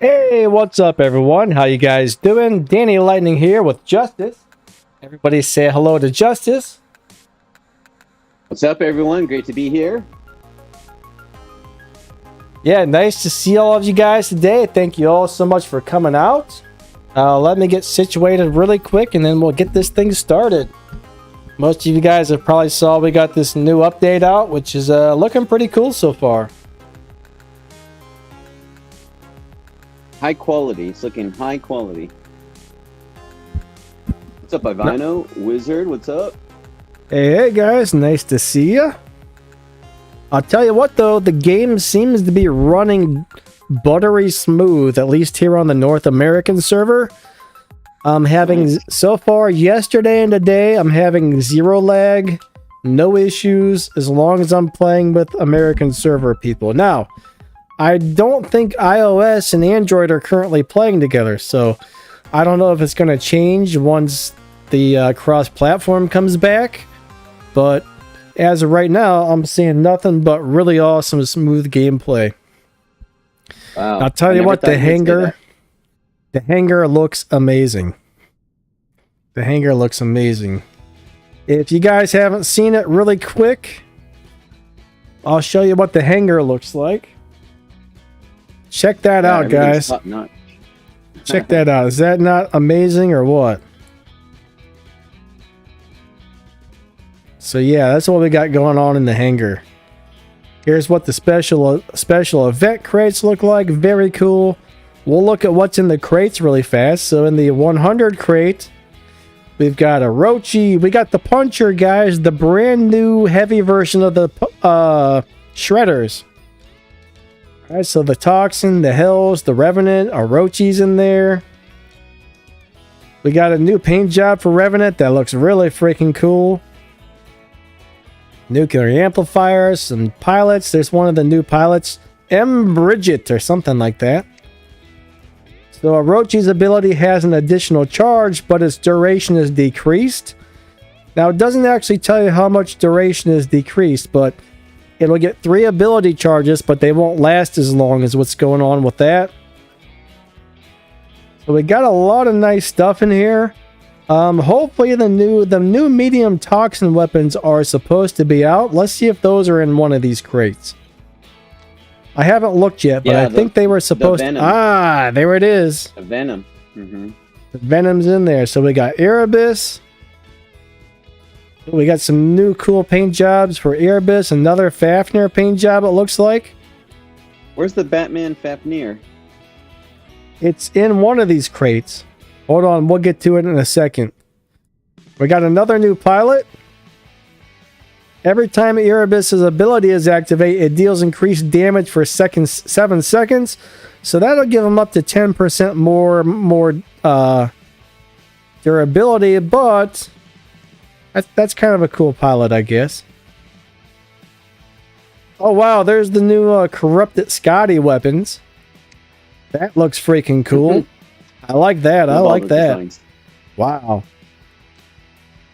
Hey, what's up, everyone? How you guys doing? Danny Lightning here with Justice. Everybody say hello to Justice. What's up, everyone? Great to be here. Yeah, nice to see all of you guys today. Thank you all so much for coming out. Let me get situated really quick, and then we'll get this thing started. Most of you guys have probably saw we got this new update out, which is looking pretty cool so far. High quality. It's looking high quality. What's up, Ivano? Wizard, what's up? Hey guys, nice to see ya. I'll tell you what though, the game seems to be running buttery smooth, at least here on the North American server. I'm having, so far yesterday and today, I'm having zero lag, no issues, as long as I'm playing with American server people. Now, I don't think iOS and Android are currently playing together, so I don't know if it's going to change once the cross-platform comes back, but as of right now, I'm seeing nothing but really awesome, smooth gameplay. Wow. I'll tell you what, the Hangar looks amazing. The Hangar looks amazing. If you guys haven't seen it really quick, I'll show you what the Hangar looks like. Check that out, guys. Check that out. Is that not amazing or what? So yeah, that's what we got going on in the Hangar. Here's what the special event crates look like. Very cool. We'll look at what's in the crates really fast. So in the 100 crate, we've got a Rochi. We got the Puncher, guys. The brand new heavy version of the Shredders. Alright, so the Toxin, the Hells, the Revenant, Orochi's in there. We got a new paint job for Revenant that looks really freaking cool. Nuclear amplifiers, some pilots. There's one of the new pilots, M. Bridget or something like that. So Orochi's ability has an additional charge, but its duration is decreased. Now, it doesn't actually tell you how much duration is decreased, but it'll get 3 ability charges, but they won't last as long as what's going on with that. So we got a lot of nice stuff in here. Hopefully the new medium toxin weapons are supposed to be out. Let's see if those are in one of these crates. I haven't looked yet, but I think they were supposed to. Ah, there it is. The Venom. Mm-hmm. The Venom's in there. So we got Erebus. We got some new cool paint jobs for Erebus. Another Fafnir paint job, it looks like. Where's the Batman Fafnir? It's in one of these crates. Hold on, we'll get to it in a second. We got another new pilot. Every time Erebus's ability is activated, it deals increased damage for 7 seconds. So that'll give him up to 10% more durability, but that's kind of a cool pilot, I guess. Oh wow, there's the new corrupted Scotty weapons. That looks freaking cool. I like that. I like that. Designs. Wow.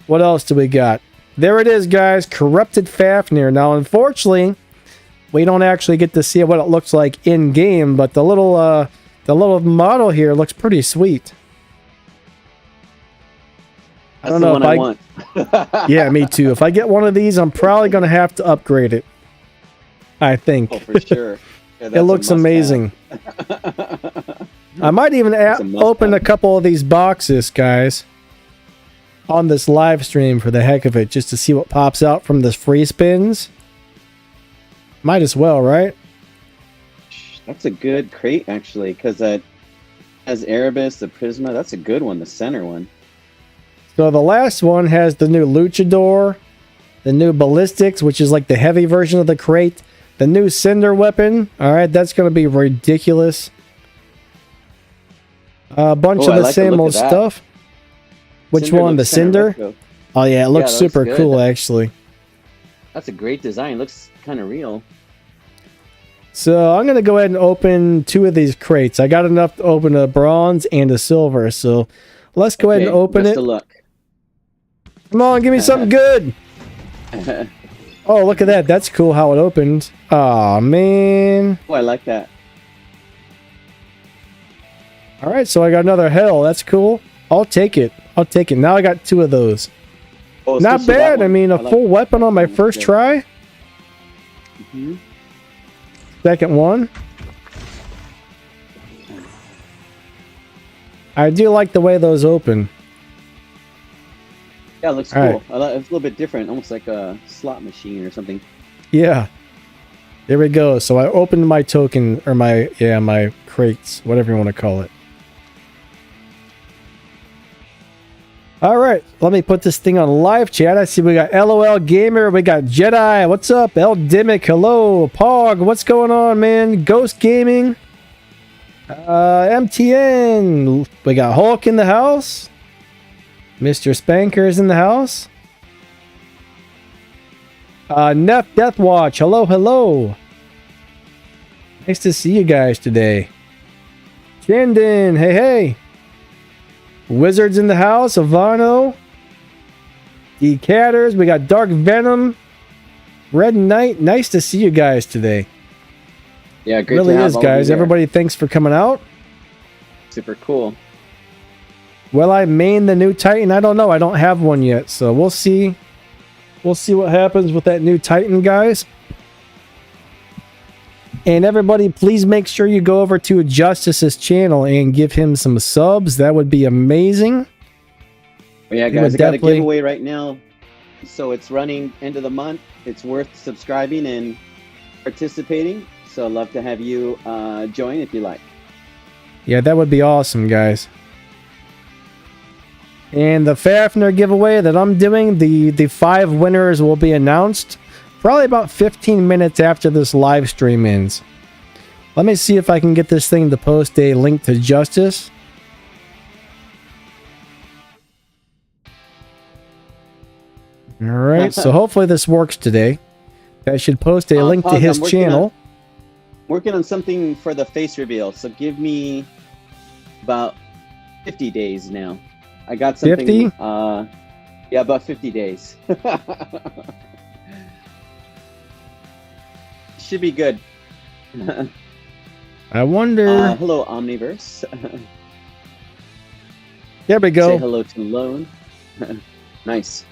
What else do we got? There it is, guys. Corrupted Fafnir. Now, unfortunately, we don't actually get to see what it looks like in game, but the little model here looks pretty sweet. I don't know if I want. Yeah, me too. If I get one of these, I'm probably going to have to upgrade it. I think. Oh, for sure. Yeah, it looks amazing. I might even open a couple of these boxes, guys, on this live stream for the heck of it, just to see what pops out from the free spins. Might as well, right? That's a good crate, actually, because that has Erebus, the Prisma. That's a good one, the center one. So the last one has the new Luchador, the new Ballistics, which is like the heavy version of the crate, the new Cinder weapon. All right, that's going to be ridiculous. A bunch of the same old stuff. Which one? The Cinder? Oh yeah, it looks super cool actually. That's a great design. It looks kind of real. So I'm going to go ahead and open 2 of these crates. I got enough to open a bronze and a silver. So let's go ahead and open it. Best of luck. Come on, give me something good. Oh, look at that. That's cool how it opened. Oh man. Oh, I like that. All right, so I got another hell. That's cool. I'll take it. I'll take it. Now I got 2 of those. Oh, Not especially that bad. I one. mean, a like full weapon that on my one. first Yeah. try. Mhm. Second one. I do like the way those open. Yeah, it looks All cool. It's a little bit different, almost like a slot machine or something. Yeah. There we go. So I opened my token, or my crates, whatever you want to call it. All right, let me put this thing on live chat. I see we got LOL Gamer, we got Jedi. What's up? El Dimick, hello. Pog, what's going on, man? Ghost Gaming. MTN. We got Hulk in the house. Mr. Spanker is in the house. Neff Deathwatch, hello, hello. Nice to see you guys today. Shandon, hey, hey. Wizards in the house, Ivano. Decatters, we got Dark Venom. Red Knight, nice to see you guys today. Yeah, great Really to have is, all of you guys. there. Everybody, thanks for coming out. Super cool. Will I main the new Titan? I don't know. I don't have one yet, so we'll see. We'll see what happens with that new Titan, guys. And everybody, please make sure you go over to Justice's channel and give him some subs. That would be amazing. Well, yeah, He guys, would I got a definitely- giveaway right now. So it's running end of the month. It's worth subscribing and participating. So I'd love to have you join if you like. Yeah, that would be awesome, guys. And the Fafnir giveaway that I'm doing, the 5 winners will be announced probably about 15 minutes after this live stream ends. Let me see if I can get this thing to post a link to Justice. All right, so hopefully this works today. That should post a link to Pog, his I'm working channel. Working on something for the face reveal. So give me about 50 days now. I got something. 50? Yeah, about 50 days. Should be good. I wonder. Hello, Omniverse. There we Say go. hello to Lone. Nice.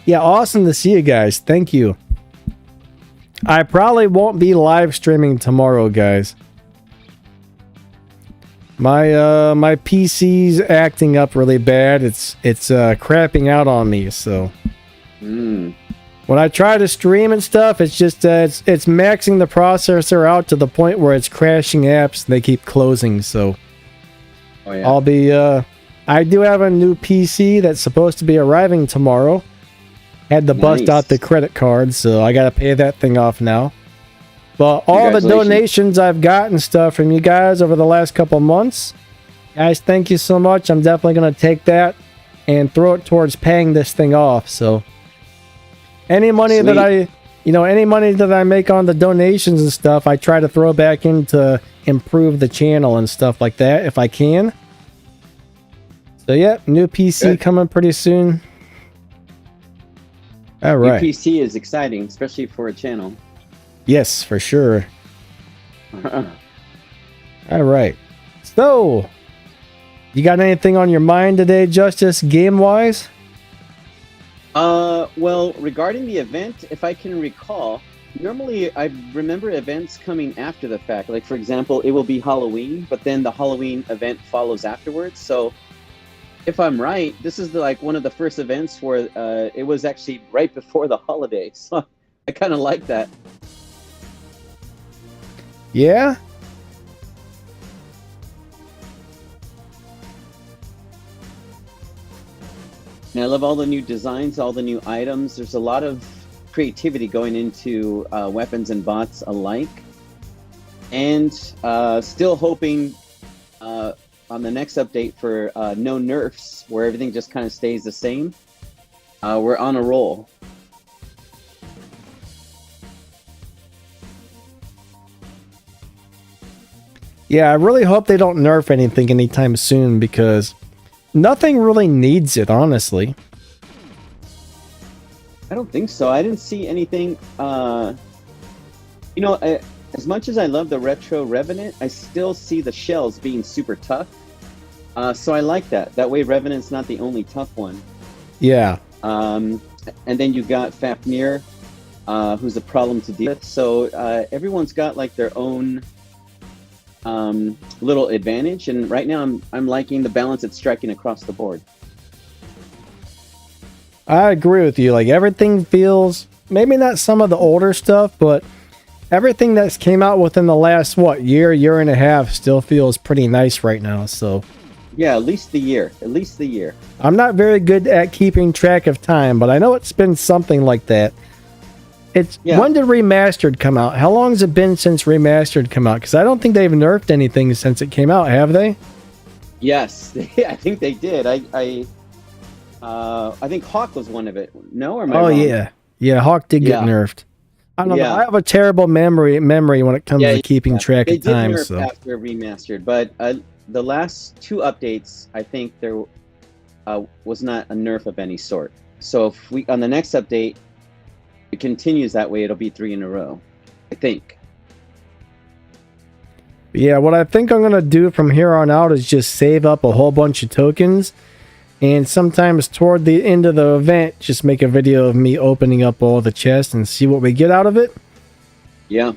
Yeah, awesome to see you guys. Thank you. I probably won't be live streaming tomorrow, guys. My PC's acting up really bad. It's crapping out on me. So when I try to stream and stuff, it's just it's maxing the processor out to the point where it's crashing apps. And they keep closing. So Oh yeah. I'll be I do have a new PC that's supposed to be arriving tomorrow. Had to bust Nice. out the credit card, so I gotta pay that thing off now. But all the Congratulations. donations I've gotten stuff from you guys over the last couple months, guys, thank you so much. I'm definitely gonna take that and throw it towards paying this thing off. So any money that any money that I make on the donations and stuff, I try to throw back in to improve the channel and stuff like that if I can. So yeah, new PC Good. coming pretty soon. All right. UPC is exciting, especially for a channel. Yes, for sure. All right. So, you got anything on your mind today, Justice, game-wise? Well, regarding the event, if I can recall, normally I remember events coming after the fact. Like, for example, it will be Halloween, but then the Halloween event follows afterwards. So, if I'm right, this is like one of the first events where it was actually right before the holidays. So I kind of like that. Yeah? And I love all the new designs, all the new items. There's a lot of creativity going into weapons and bots alike. And still hoping on the next update for no nerfs, where everything just kind of stays the same. We're on a roll. Yeah, I really hope they don't nerf anything anytime soon because nothing really needs it, honestly. I don't think so. I didn't see anything. As much as I love the Retro Revenant, I still see the shells being super tough. So I like that. That way, Revenant's not the only tough one. Yeah. And then you got Fafnir, who's a problem to deal with. So everyone's got like their own little advantage, and right now I'm liking the balance it's striking across the board. I agree with you. Like everything feels, maybe not some of the older stuff, but everything that's came out within the last year and a half still feels pretty nice right now. So yeah, at least the year. I'm not very good at keeping track of time, but I know it's been something like that. When did Remastered come out? How long has it been since Remastered come out? Because I don't think they've nerfed anything since it came out, have they? Yes, I think they did. I think Hawk was one of it. No, or am I wrong? Yeah. Hawk did get nerfed. I don't know. I have a terrible memory when it comes to keeping track of time. They did nerf after Remastered, but the last 2 updates, I think there was not a nerf of any sort. So if we on the next update, it continues that way, it'll be 3 in a row, I think. Yeah, what I think I'm going to do from here on out is just save up a whole bunch of tokens, and sometimes toward the end of the event, just make a video of me opening up all the chests and see what we get out of it. Yeah.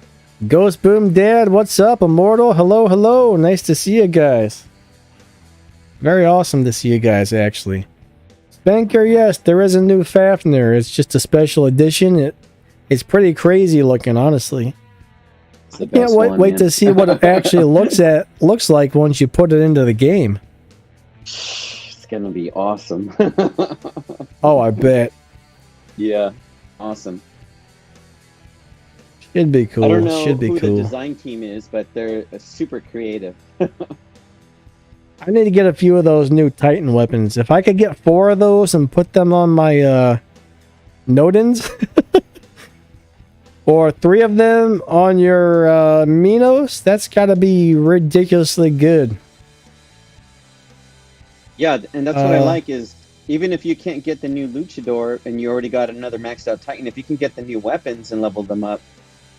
Ghost Boom Dad, what's up? Immortal, hello. Nice to see you guys. Very awesome to see you guys, actually. Spanker, yes, there is a new Fafnir. It's just a special edition. It's pretty crazy looking, honestly. I can't wait to see what it actually looks like once you put it into the game. It's gonna be awesome. Oh, I bet. Yeah, awesome. Should be cool. I don't know Should be who cool. the design team is, but they're super creative. I need to get a few of those new Titan weapons. If I could get 4 of those and put them on my Nodens, or 3 of them on your Minos, that's got to be ridiculously good. Yeah, and that's what I like is, even if you can't get the new Luchador and you already got another maxed out Titan, if you can get the new weapons and level them up,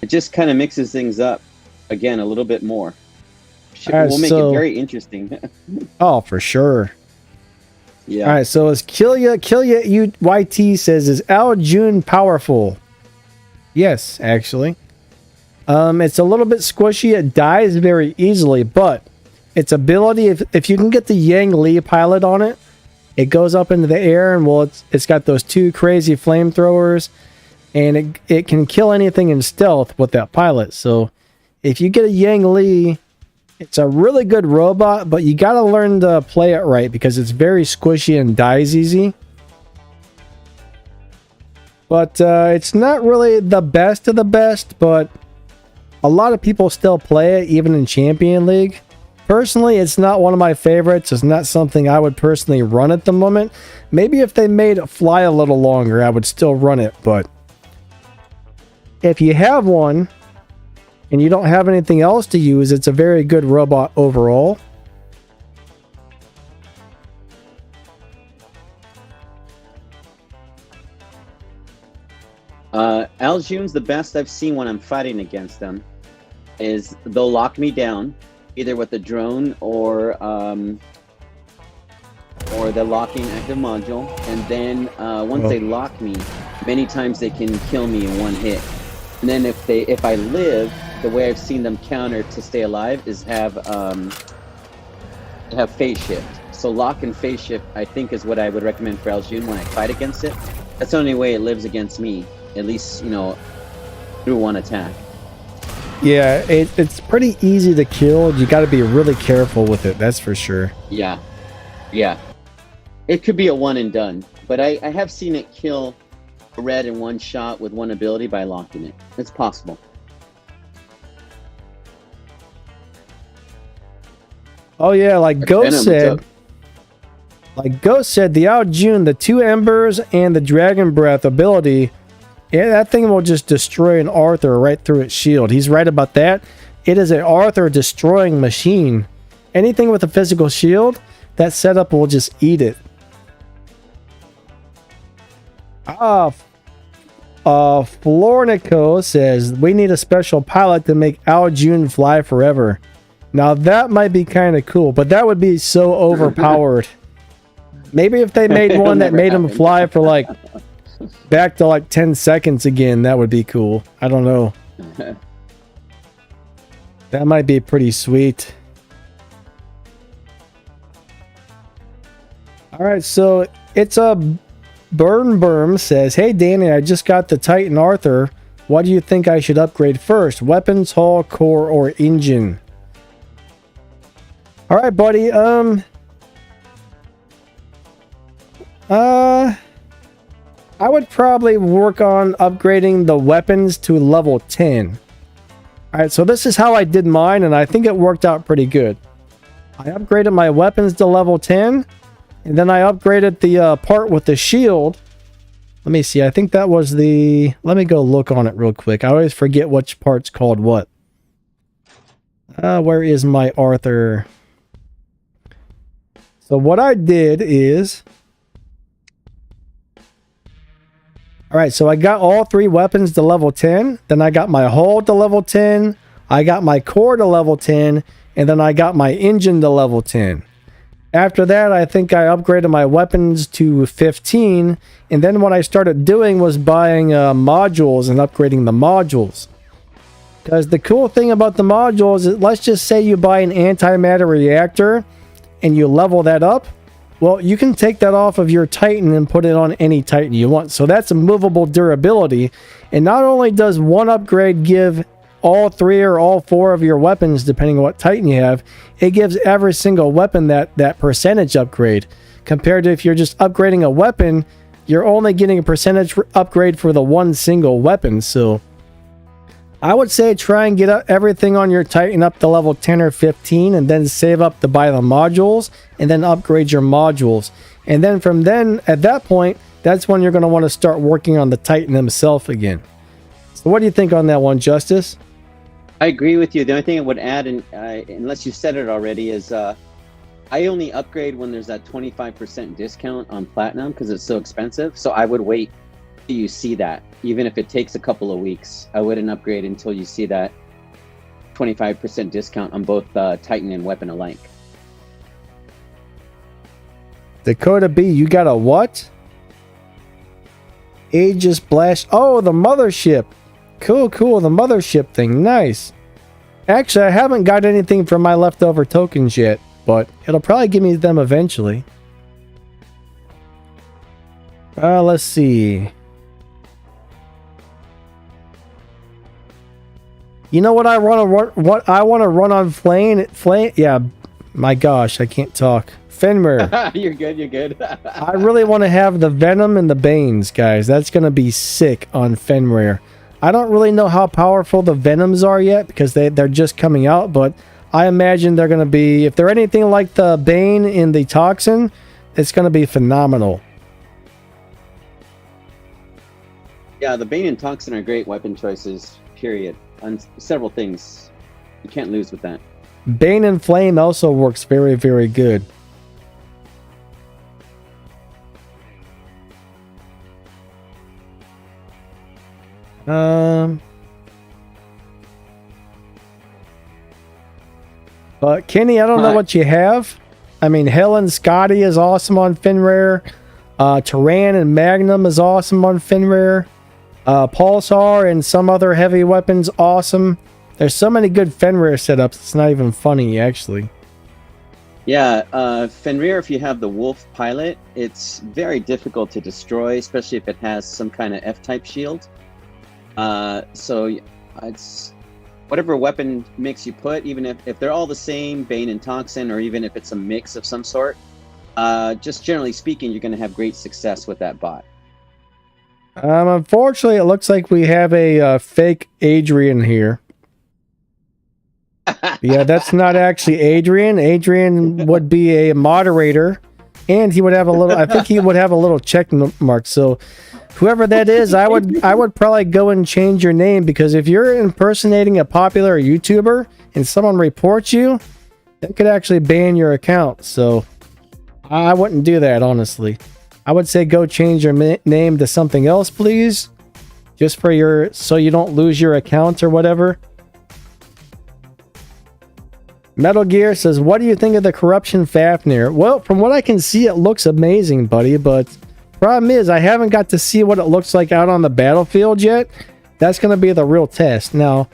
it just kind of mixes things up again a little bit more. We'll make it very interesting. Oh, for sure. Yeah. All right, so as Kilya UYT says, is Aljune powerful? Yes, actually. It's a little bit squishy. It dies very easily, but its ability, if you can get the Yang Li pilot on it, it goes up into the air, and it's got those 2 crazy flamethrowers, and it can kill anything in stealth with that pilot. So if you get a Yang Li, it's a really good robot, but you got to learn to play it right because it's very squishy and dies easy. But it's not really the best of the best, but a lot of people still play it, even in Champion League. Personally, it's not one of my favorites. It's not something I would personally run at the moment. Maybe if they made it fly a little longer, I would still run it, but if you have one and you don't have anything else to use, it's a very good robot overall. Aljune's the best I've seen when I'm fighting against them. Is they'll lock me down, either with a drone or the locking active module, and then once they lock me, many times they can kill me in one hit. And then if I live, the way I've seen them counter to stay alive is have phase shift. So lock and phase shift, I think, is what I would recommend for Aljune when I fight against it. That's the only way it lives against me, at least, through one attack. Yeah, it's pretty easy to kill. You got to be really careful with it, that's for sure. Yeah. It could be a one and done, but I have seen it kill a red in one shot with one ability by locking it. It's possible. Oh yeah, like Ghost said, the Aljune, the 2 embers and the dragon breath ability, yeah, that thing will just destroy an Arthur right through its shield. He's right about that. It is an Arthur destroying machine. Anything with a physical shield, that setup will just eat it. Flornico says, we need a special pilot to make Aljune fly forever. Now that might be kind of cool, but that would be so overpowered. Maybe if they made one that made him fly for like back to like 10 seconds again, that would be cool. I don't know. That might be pretty sweet. All right, so it's a Burn says, "Hey Danny, I just got the Titan Arthur. What do you think I should upgrade first? Weapons, hull, core, or engine?" All right, buddy. I would probably work on upgrading the weapons to level 10. All right, so this is how I did mine, and I think it worked out pretty good. I upgraded my weapons to level 10, and then I upgraded the part with the shield. Let me see. I think that was the... Let me go look on it real quick. I always forget which part's called what. Where is my Arthur? So what I did is... Alright, so I got all 3 weapons to level 10. Then I got my hull to level 10. I got my core to level 10. And then I got my engine to level 10. After that, I think I upgraded my weapons to 15. And then what I started doing was buying modules and upgrading the modules. Because the cool thing about the modules is, let's just say you buy an antimatter reactor and you level that up. Well, you can take that off of your Titan and put it on any Titan you want. So that's a movable durability. And not only does one upgrade give all 3 or all 4 of your weapons, depending on what Titan you have, it gives every single weapon that percentage upgrade. Compared to if you're just upgrading a weapon, you're only getting a percentage upgrade for the one single weapon. So I would say try and get everything on your Titan up to level 10 or 15, and then save up to buy the modules, and then upgrade your modules. And then from then, at that point, that's when you're going to want to start working on the Titan himself again. So what do you think on that one, Justice? I agree with you. The only thing I would add, unless you said it already, is I only upgrade when there's that 25% discount on Platinum because it's so expensive. So I would wait till you see that. Even if it takes a couple of weeks, I wouldn't upgrade until you see that 25% discount on both Titan and weapon alike. Dakota B, you got a what? Aegis Blast. Oh, the mothership. Cool, the mothership thing. Nice. Actually, I haven't got anything from my leftover tokens yet, but it'll probably give me them eventually. Let's see. You know what I want to run on Flame? Yeah, my gosh, I can't talk. Fenrir. You're good. I really want to have the Venom and the Banes, guys. That's going to be sick on Fenrir. I don't really know how powerful the Venoms are yet because they're just coming out, but I imagine they're going to be, if they're anything like the Bane in the Toxin, it's going to be phenomenal. Yeah, the Bane and Toxin are great weapon choices, period. On several things. You can't lose with that. Bane and Flame also works very, very good. But Kenny, I don't know what you have. I mean, Helen Scotty is awesome on Fenrir. Tyran and Magnum is awesome on Fenrir. Pulsar and some other heavy weapons, awesome. There's so many good Fenrir setups, it's not even funny, actually. Yeah, Fenrir, if you have the Wolf pilot, it's very difficult to destroy, especially if it has some kind of F-type shield. So it's whatever weapon mix you put, even if they're all the same, Bane and Toxin, or even if it's a mix of some sort, just generally speaking, you're going to have great success with that bot. Unfortunately, it looks like we have a fake Adrian here. Yeah, that's not actually Adrian. Adrian would be a moderator, and he would have a little. I think he would have a little check mark. So, whoever that is, I would probably go and change your name, because if you're impersonating a popular YouTuber and someone reports you, that could actually ban your account. So, I wouldn't do that, honestly. I would say go change your name to something else, please, just for so you don't lose your account or whatever. Metal Gear says, what do you think of the corruption Fafnir? Well, from what I can see, it looks amazing, buddy, but problem is I haven't got to see what it looks like out on the battlefield yet. That's going to be the real test. Now,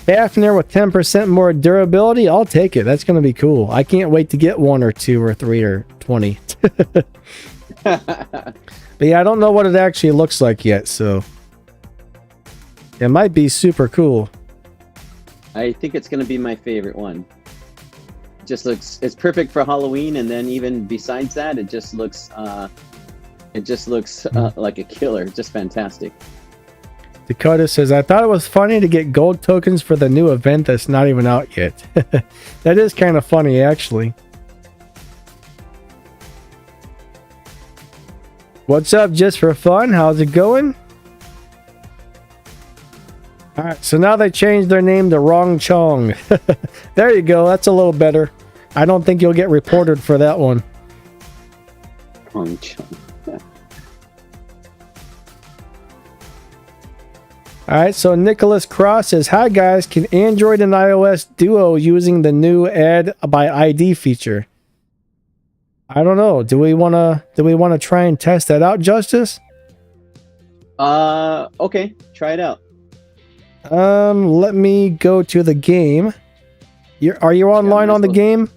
Fafnir with 10% more durability, I'll take it. That's going to be cool. I can't wait to get 1 or 2 or 3 or 20. But yeah, I don't know what it actually looks like yet, so it might be super cool. I think it's going to be my favorite one. It's perfect for Halloween, and then even besides that, it just looks like a killer. Just fantastic. Dakota says, I thought it was funny to get gold tokens for the new event that's not even out yet. That is kind of funny, actually. What's up, just for fun? How's it going? Alright, so now they changed their name to Wrong Chong. There you go, that's a little better. I don't think you'll get reported for that one. Wrong Chong. Alright, so Nicholas Cross says, hi guys, can Android and iOS duo using the new add by ID feature? I don't know. Do we wanna try and test that out, Justice? Okay, try it out. Let me go to the game. Are you online on the game?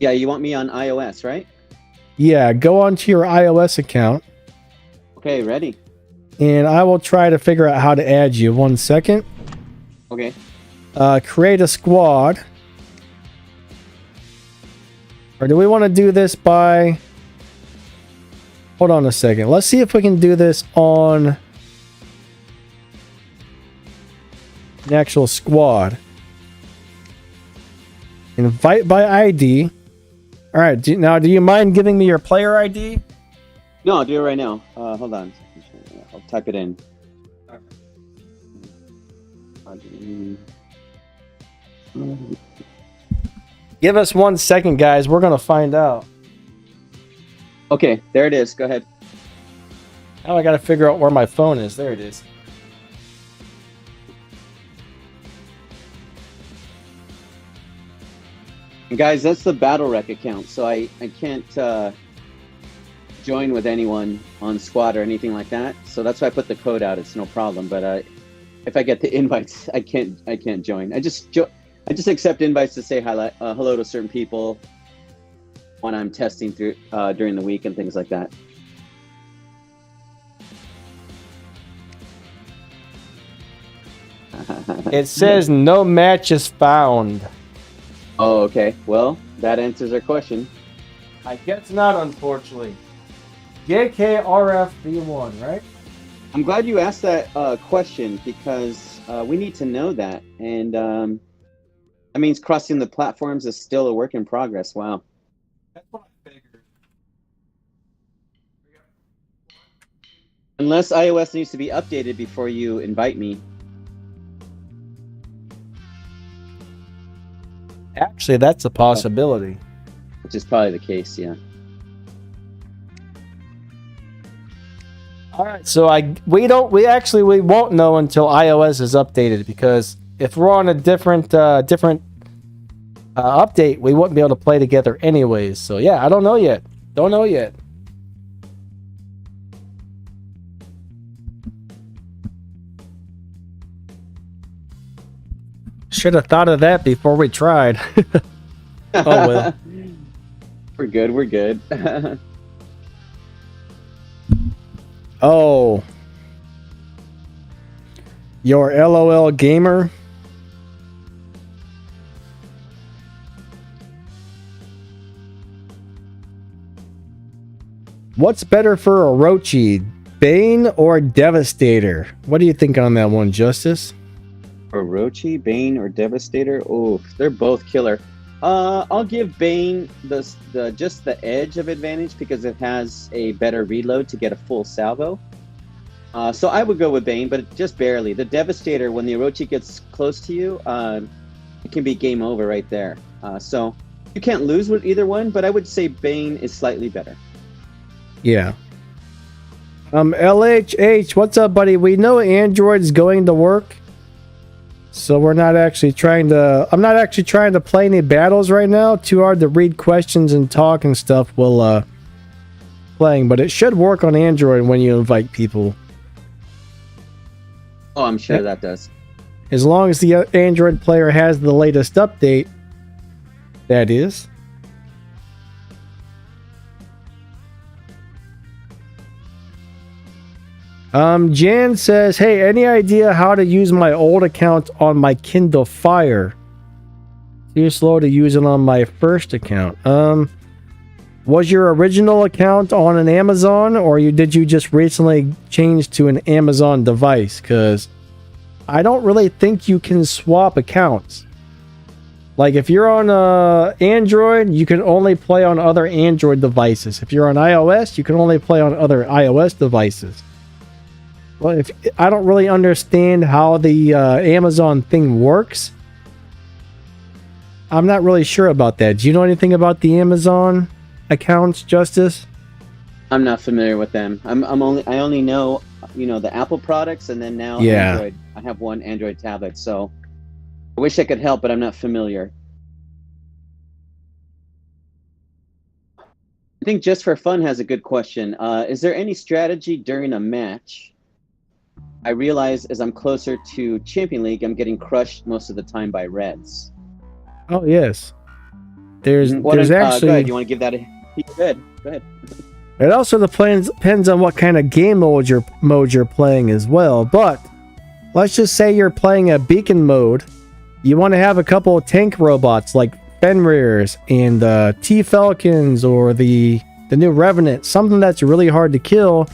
Yeah, you want me on iOS, right? Yeah, go onto your iOS account. Okay, ready. And I will try to figure out how to add you. 1 second. Okay. Create a squad. Or do we want to do this by... Hold on a second. Let's see if we can do this on an actual squad. Invite by ID. Alright, now do you mind giving me your player ID? No, I'll do it right now. Hold on. I'll type it in. Give us 1 second, guys. We're going to find out. Okay, there it is. Go ahead. Now I got to figure out where my phone is. There it is. And guys, that's the Battle Rec account, so I can't join with anyone on squad or anything like that. So that's why I put the code out. It's no problem. But if I get the invites, I can't join. I just accept invites to say hello to certain people when I'm testing through during the week and things like that. It says no matches found. Oh, okay. Well, that answers our question. I guess not, unfortunately. JKRFB1, right? I'm glad you asked that question because we need to know that. And that means crossing the platforms is still a work in progress. Wow. That's what I figured. Unless iOS needs to be updated before you invite me. Actually, that's a possibility. Which is probably the case, yeah. All right, so we won't know until iOS is updated, because if we're on a different update, we wouldn't be able to play together anyways. So yeah, I don't know yet. Don't know yet. Should have thought of that before we tried. Oh well. We're good. We're good. Oh. Your LOL gamer. What's better for Orochi, Bane or Devastator? What do you think on that one, Justice? Orochi, Bane, or Devastator? Oh, they're both killer. I'll give Bane just the edge of advantage because it has a better reload to get a full salvo. So I would go with Bane, but just barely. The Devastator, when the Orochi gets close to you, it can be game over right there. So you can't lose with either one, but I would say Bane is slightly better. Yeah. LHH, what's up, buddy? We know Android's going to work. So we're not actually trying to... I'm not actually trying to play any battles right now. Too hard to read questions and talk and stuff while playing. But it should work on Android when you invite people. Oh, I'm sure that does. As long as the Android player has the latest update, that is. Jan says, hey, any idea how to use my old account on my Kindle Fire? Too slow to use it on my first account. Was your original account on an Amazon, or did you just recently change to an Amazon device? Because I don't really think you can swap accounts. Like, if you're on Android, you can only play on other Android devices. If you're on iOS, you can only play on other iOS devices. Well, I don't really understand how the Amazon thing works. I'm not really sure about that. Do you know anything about the Amazon accounts, Justice? I'm not familiar with them. I only know, the Apple products, and then now Android. I have one Android tablet, so I wish I could help, but I'm not familiar. I think Just for Fun has a good question. Is there any strategy during a match? I realize as I'm closer to Champion League, I'm getting crushed most of the time by Reds. Oh, yes. There's actually... Go ahead. You want to give that a... Go ahead. It also depends on what kind of game mode you're playing as well. But let's just say you're playing a beacon mode. You want to have a couple of tank robots like Fenrirs and T-Falcons or the new Revenant. Something that's really hard to kill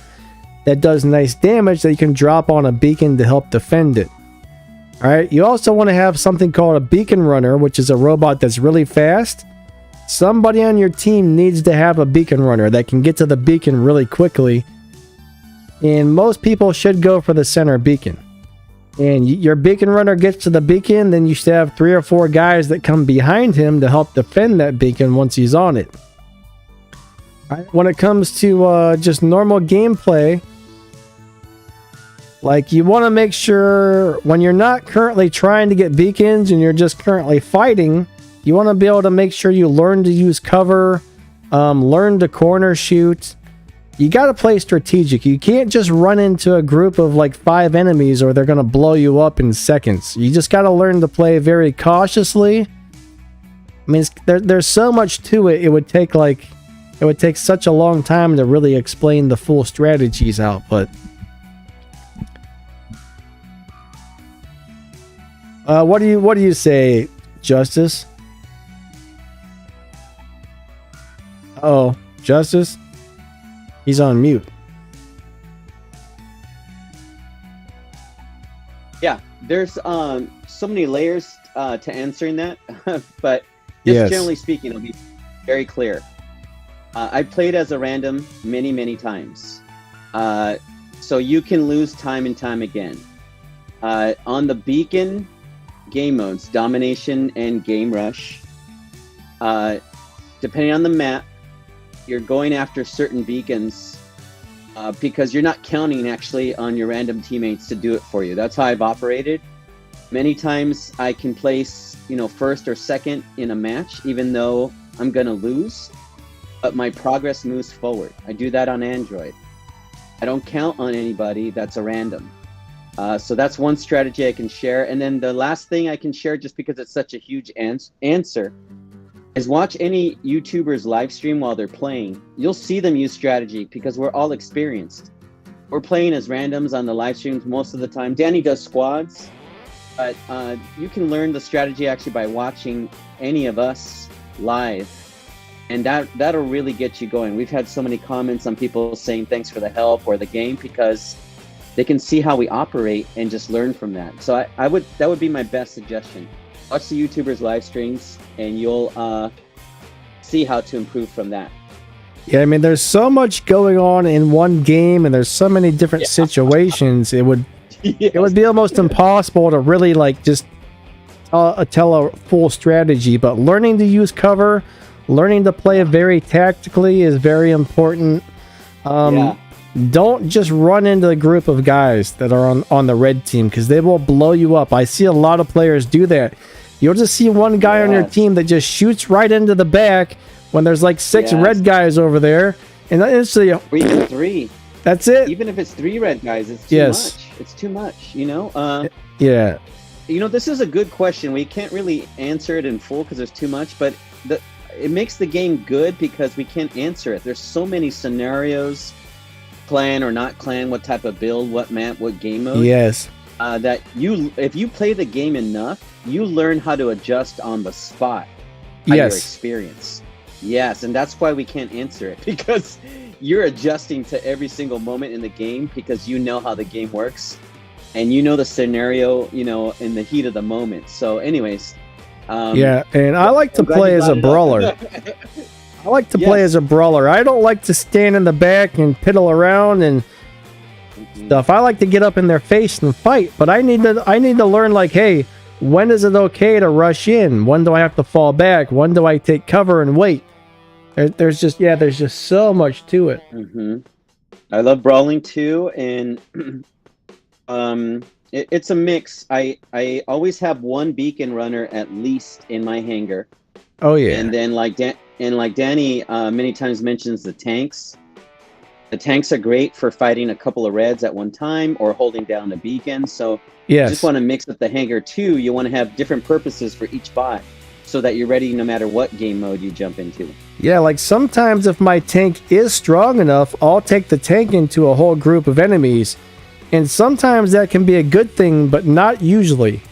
that does nice damage that you can drop on a beacon to help defend it. Alright, you also want to have something called a beacon runner, which is a robot that's really fast. Somebody on your team needs to have a beacon runner that can get to the beacon really quickly. And most people should go for the center beacon. And your beacon runner gets to the beacon, then you should have 3 or 4 guys that come behind him to help defend that beacon once he's on it. Alright, when it comes to just normal gameplay, like, you want to make sure when you're not currently trying to get beacons and you're just currently fighting, you want to be able to make sure you learn to use cover, learn to corner shoot. You got to play strategic. You can't just run into a group of like 5 enemies or they're going to blow you up in seconds. You just got to learn to play very cautiously. I mean, there's so much to it. It would take such a long time to really explain the full strategies out, but what do you say, Justice? Oh, Justice? He's on mute. Yeah, there's so many layers to answering that, but just generally speaking, it'll be very clear. I played as a random many times, so you can lose time and time again. On the beacon game modes, domination and game rush, depending on the map, you're going after certain beacons because you're not counting actually on your random teammates to do it for you. That's how I've operated. Many times I can place, first or second in a match, even though I'm gonna lose, but my progress moves forward. I do that on Android. I don't count on anybody that's a random. So that's one strategy I can share. And then the last thing I can share, just because it's such a huge answer, is watch any YouTubers live stream while they're playing. You'll see them use strategy because we're all experienced. We're playing as randoms on the live streams most of the time. Danny does squads, but you can learn the strategy actually by watching any of us live. And that'll really get you going. We've had so many comments on people saying thanks for the help or the game because they can see how we operate and just learn from that. So that would be my best suggestion. Watch the YouTubers live streams and you'll see how to improve from that. Yeah, I mean, there's so much going on in one game and there's so many different situations. It would it would be almost impossible to really like just tell a full strategy, but learning to use cover, learning to play very tactically is very important. don't just run into the group of guys that are on the red team, because they will blow you up. I see a lot of players do that. You'll just see one guy on your team that just shoots right into the back when there's like 6 red guys over there, and then instantly, or even 3. That's it. Even if it's 3 red guys, it's too much. It's too much, you know? Yeah. You know, this is a good question. We can't really answer it in full because there's too much, but it makes the game good because we can't answer it. There's so many scenarios, clan or not clan, what type of build, what map, what game mode. Yes. That if you play the game enough, you learn how to adjust on the spot. Your experience. Yes, and that's why we can't answer it, because you're adjusting to every single moment in the game because you know how the game works and you know the scenario, you know, in the heat of the moment. So anyways, yeah, and I like to play as a brawler. I like to play as a brawler. I don't like to stand in the back and piddle around and stuff. I like to get up in their face and fight, but I need to learn, like, hey, when is it okay to rush in? When do I have to fall back? When do I take cover and wait? There's just so much to it. I love brawling too, and it's a mix. I always have one beacon runner at least in my hangar. Oh yeah. And then like Danny many times mentions the tanks. The tanks are great for fighting a couple of reds at one time or holding down a beacon. So you just want to mix up the hangar too. You want to have different purposes for each bot, so that you're ready no matter what game mode you jump into. Yeah, like sometimes if my tank is strong enough, I'll take the tank into a whole group of enemies. And sometimes that can be a good thing, but not usually.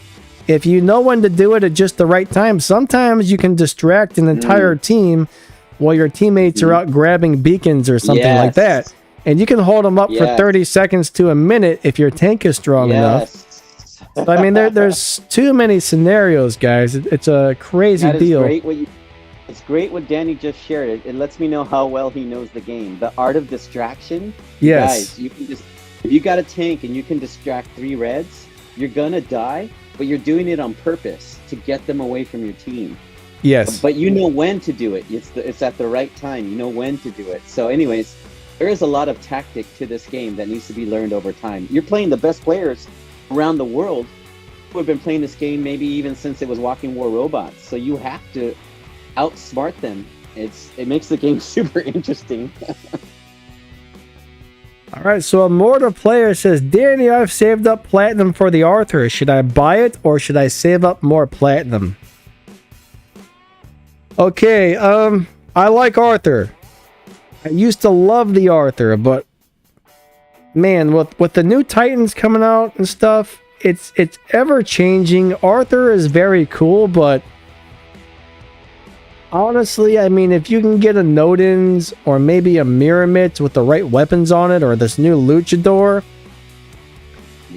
If you know when to do it at just the right time, sometimes you can distract an entire team while your teammates are out grabbing beacons or something like that. And you can hold them up for 30 seconds to a minute if your tank is strong enough. So, I mean, there's too many scenarios, guys. It's a crazy deal. It's great what Danny just shared. It lets me know how well he knows the game. The art of distraction. Yes. Guys, if you got a tank and you can distract 3 reds, you're gonna die, but you're doing it on purpose to get them away from your team. Yes. But you know when to do it. It's at the right time. You know when to do it. So anyways, there is a lot of tactic to this game that needs to be learned over time. You're playing the best players around the world who have been playing this game maybe even since it was Walking War Robots. So you have to outsmart them. It makes the game super interesting. All right, so a Mortar player says, Danny, I've saved up platinum for the Arthur. Should I buy it or should I save up more platinum? Okay, I like Arthur. I used to love the Arthur, but man, with the new Titans coming out and stuff, it's ever changing. Arthur is very cool, but honestly, I mean, if you can get a Nodens or maybe a Mirrormit with the right weapons on it, or this new Luchador,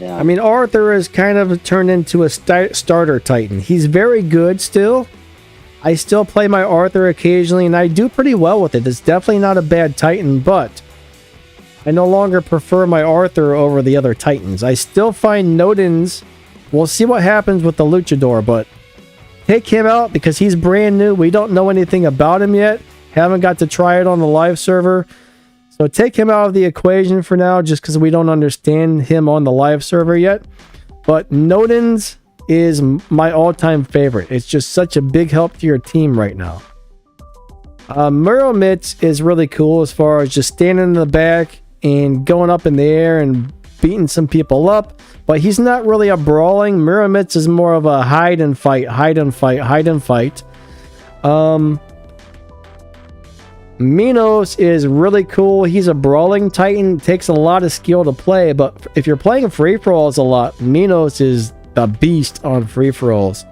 I mean, Arthur is kind of turned into a starter Titan. He's very good still. I still play my Arthur occasionally, and I do pretty well with it. It's definitely not a bad Titan, but I no longer prefer my Arthur over the other Titans. I still find Nodens, we'll see what happens with the Luchador, but take him out because he's brand new. We don't know anything about him yet. Haven't got to try it on the live server. So take him out of the equation for now, just because we don't understand him on the live server yet. But Nodens is my all-time favorite. It's just such a big help to your team right now. Mirrormit is really cool as far as just standing in the back and going up in the air and beating some people up, but he's not really a brawling. Mirrormit is more of a hide and fight. Minos is really cool. He's a brawling Titan. Takes a lot of skill to play, but if you're playing free-for-alls a lot, Minos is the beast on free-for-alls.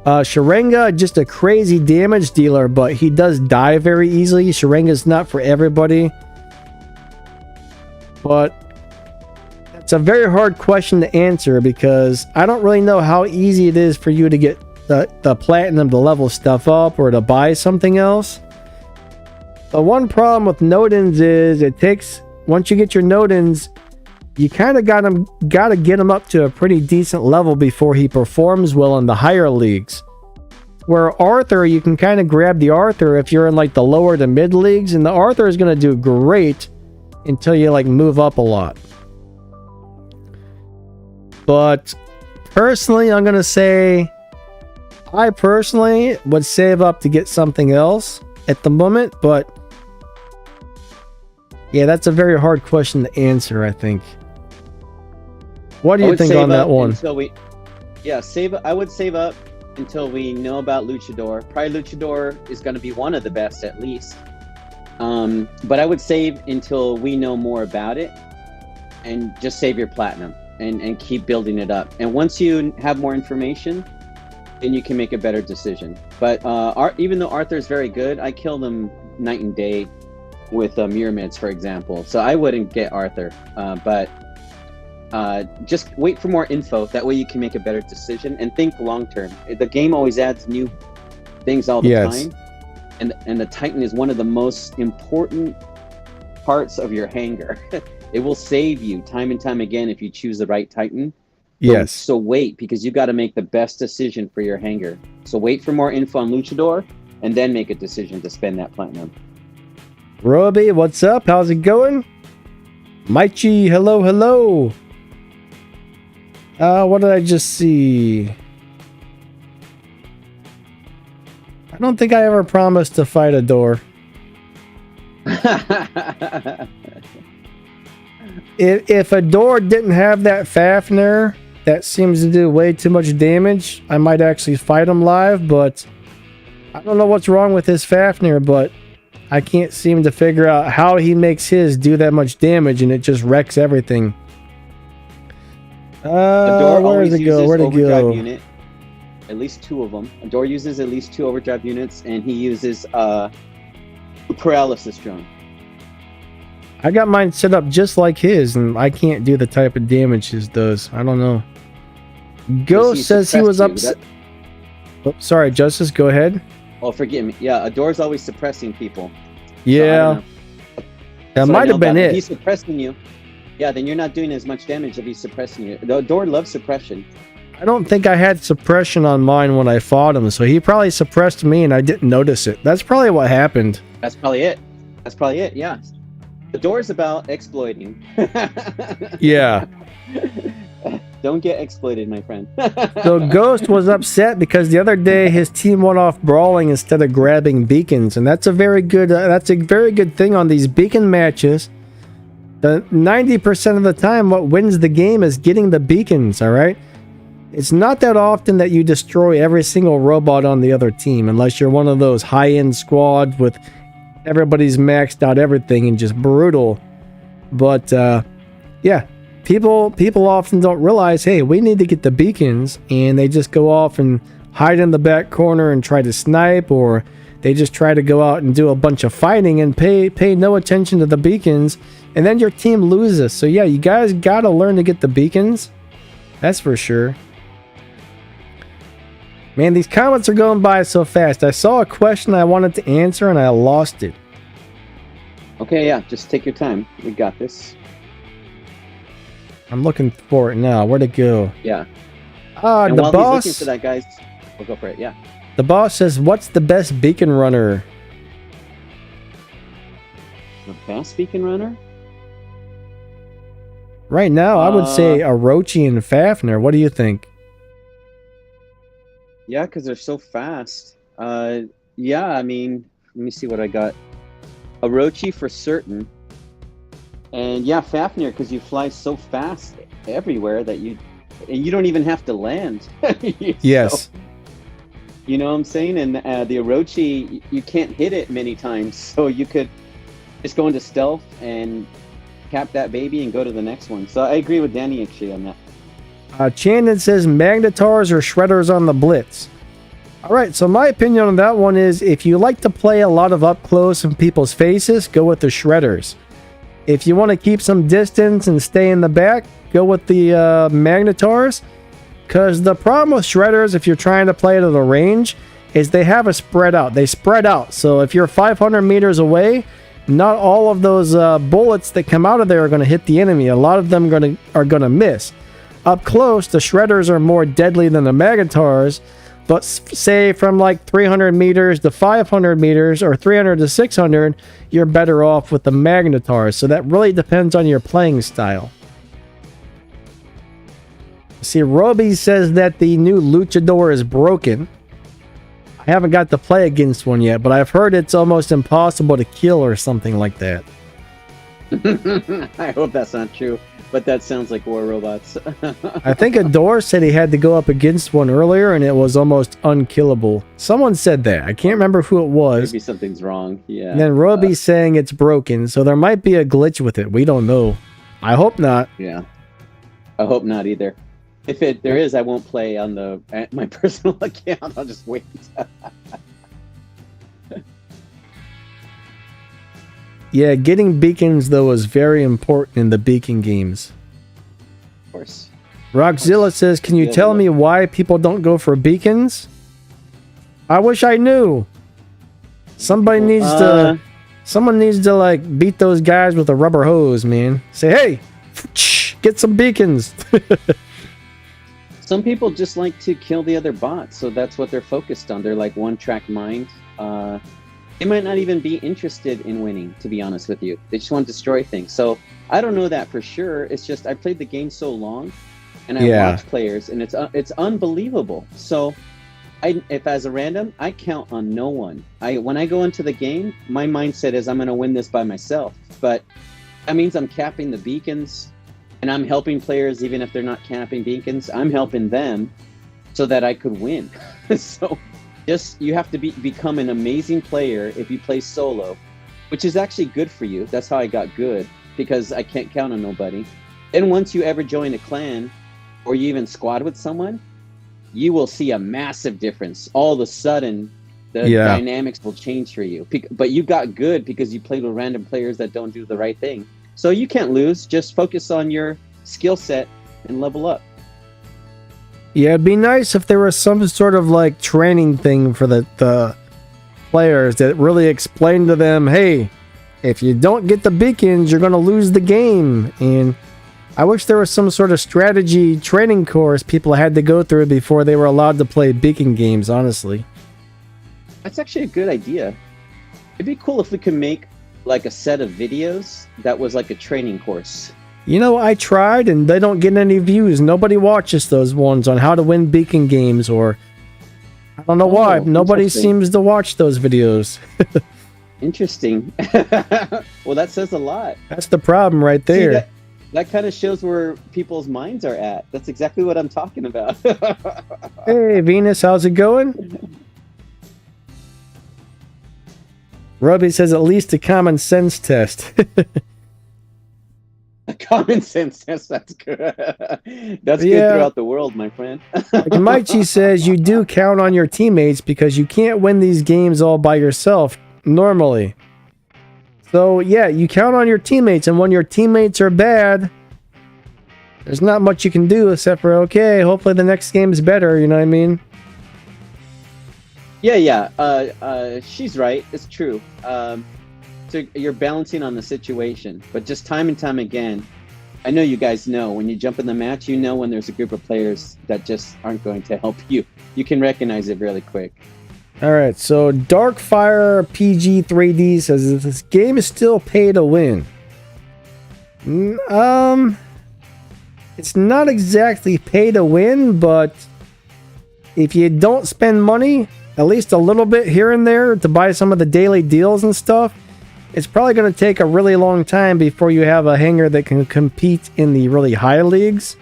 Sharenga, just a crazy damage dealer, but he does die very easily. Sharenga's not for everybody. But it's a very hard question to answer because I don't really know how easy it is for you to get the platinum to level stuff up or to buy something else. The one problem with Nodens is it takes, once you get your Nodens, you kind of gotta get him up to a pretty decent level before he performs well in the higher leagues. Where Arthur, you can kind of grab the Arthur if you're in like the lower to mid leagues, and the Arthur is going to do great until you like move up a lot. But personally, I'm gonna say I personally would save up to get something else at the moment, but yeah, that's a very hard question to answer, I think. What do you think on that one? I would save up until we know about Luchador. Probably Luchador is going to be one of the best at least. But I would save until we know more about it, and just save your platinum and keep building it up. And once you have more information, then you can make a better decision. But even though Arthur's very good, I kill them night and day with Myrmids, for example. So I wouldn't get Arthur, but just wait for more info. That way you can make a better decision and think long term. The game always adds new things all the time, and the Titan is one of the most important parts of your hangar. It will save you time and time again if you choose the right Titan. Yes. So wait, because you got to make the best decision for your hangar. So wait for more info on Luchador, and then make a decision to spend that platinum. Roby, what's up? How's it going? Maichi, hello, hello. What did I just see? I don't think I ever promised to fight a door. If a door didn't have that Fafnir that seems to do way too much damage, I might actually fight him live, but I don't know what's wrong with his Fafnir, but I can't seem to figure out how he makes his do that much damage, and it just wrecks everything. Where does it go? Where'd it go? Unit, at least 2 of them. A door uses at least 2 overdrive units, and he uses paralysis drone. I got mine set up just like his, and I can't do the type of damage his does. I don't know. Ghost says he was upset. Oh, sorry, Justice, go ahead. Oh, forgive me. Yeah, a door's always suppressing people. Yeah. So that might have been it. If he's suppressing you, yeah, then you're not doing as much damage if he's suppressing you. The door loves suppression. I don't think I had suppression on mine when I fought him, so he probably suppressed me and I didn't notice it. That's probably what happened. That's probably it. Yeah. The door's about exploiting. Yeah. Don't get exploited, my friend. So Ghost was upset because the other day his team went off brawling instead of grabbing beacons, and that's a very good thing on these beacon matches. The 90% of the time, what wins the game is getting the beacons. All right, it's not that often that you destroy every single robot on the other team, unless you're one of those high-end squads with everybody's maxed out everything and just brutal. But yeah. People often don't realize, hey, we need to get the beacons, and they just go off and hide in the back corner and try to snipe, or they just try to go out and do a bunch of fighting and pay no attention to the beacons, and then your team loses. So yeah, you guys gotta learn to get the beacons. That's for sure. Man, these comments are going by so fast. I saw a question I wanted to answer and I lost it. Okay, yeah, just take your time. We got this. I'm looking for it now. Where'd it go? Yeah. And the boss. He's looking for that, guys. We'll go for it. Yeah. The boss says, "What's the best beacon runner?" The best beacon runner? Right now, I would say Orochi and Fafnir. What do you think? Yeah, because they're so fast. Yeah, I mean, let me see what I got. Orochi for certain. And yeah, Fafnir, because you fly so fast everywhere that you don't even have to land. Yes. So, you know what I'm saying? And the Orochi, you can't hit it many times, so you could just go into stealth and cap that baby and go to the next one. So I agree with Danny actually on that. Chandon says Magnetars or Shredders on the Blitz. All right, so my opinion on that one is if you like to play a lot of up close in people's faces, go with the Shredders. If you want to keep some distance and stay in the back, go with the Magnetars. Because the problem with Shredders, if you're trying to play it at a range, is they have a spread out. They spread out. So if you're 500 meters away, not all of those bullets that come out of there are going to hit the enemy. A lot of them are going to miss. Up close, the Shredders are more deadly than the Magnetars. But say from like 300 meters to 500 meters or 300 to 600, you're better off with the Magnetar. So that really depends on your playing style. See, Roby says that the new Luchador is broken. I haven't got to play against one yet, but I've heard it's almost impossible to kill or something like that. I hope that's not true, but that sounds like War Robots. I think Adore said he had to go up against one earlier and it was almost unkillable. Someone said that. I can't remember who it was. Maybe something's wrong. Yeah. And then Roby's saying it's broken, so there might be a glitch with it. We don't know. I hope not. Yeah. I hope not either. If there is, I won't play on my personal account. I'll just wait. Yeah, getting beacons, though, is very important in the beacon games. Of course. Rockzilla says, can you tell me why people don't go for beacons? I wish I knew. Someone needs to, like, beat those guys with a rubber hose, man. Say, hey, get some beacons. Some people just like to kill the other bots, so that's what they're focused on. They're like one-track mind. They might not even be interested in winning, to be honest with you. They just want to destroy things. So I don't know that for sure. It's just I played the game so long, and I watch players, and it's unbelievable. So if as a random, I count on no one. When I go into the game, my mindset is I'm going to win this by myself. But that means I'm capping the beacons. And I'm helping players, even if they're not camping beacons. I'm helping them so that I could win. So you have to become an amazing player if you play solo, which is actually good for you. That's how I got good, because I can't count on nobody. And once you ever join a clan or you even squad with someone, you will see a massive difference. All of a sudden, the dynamics will change for you. But you got good because you played with random players that don't do the right thing. So you can't lose. Just focus on your skill set and level up. Yeah, it'd be nice if there was some sort of like training thing for the players that really explained to them, hey, if you don't get the beacons, you're going to lose the game. And I wish there was some sort of strategy training course people had to go through before they were allowed to play beacon games, honestly. That's actually a good idea. It'd be cool if we could make like a set of videos that was like a training course. You know, I tried and they don't get any views. Nobody watches those ones on how to win beacon games, or I don't know why. Nobody seems to watch those videos. Interesting. Well, that says a lot. That's the problem right there. See, that kind of shows where people's minds are at. That's exactly what I'm talking about. Hey, Venus, how's it going? Robbie says at least a common sense test. A common sense test, that's good. That's good throughout the world, my friend. Like Maichi says, you do count on your teammates because you can't win these games all by yourself normally. So yeah, you count on your teammates, and when your teammates are bad, there's not much you can do except for, okay, hopefully the next game is better, you know what I mean? Yeah. She's right. It's true. So you're balancing on the situation, but just time and time again, I know you guys know when you jump in the match, you know when there's a group of players that just aren't going to help you. You can recognize it really quick. All right, so Darkfire PG 3D says this game is still pay to win. It's not exactly pay to win, but if you don't spend money, at least a little bit here and there to buy some of the daily deals and stuff, it's probably going to take a really long time before you have a hangar that can compete in the really high leagues.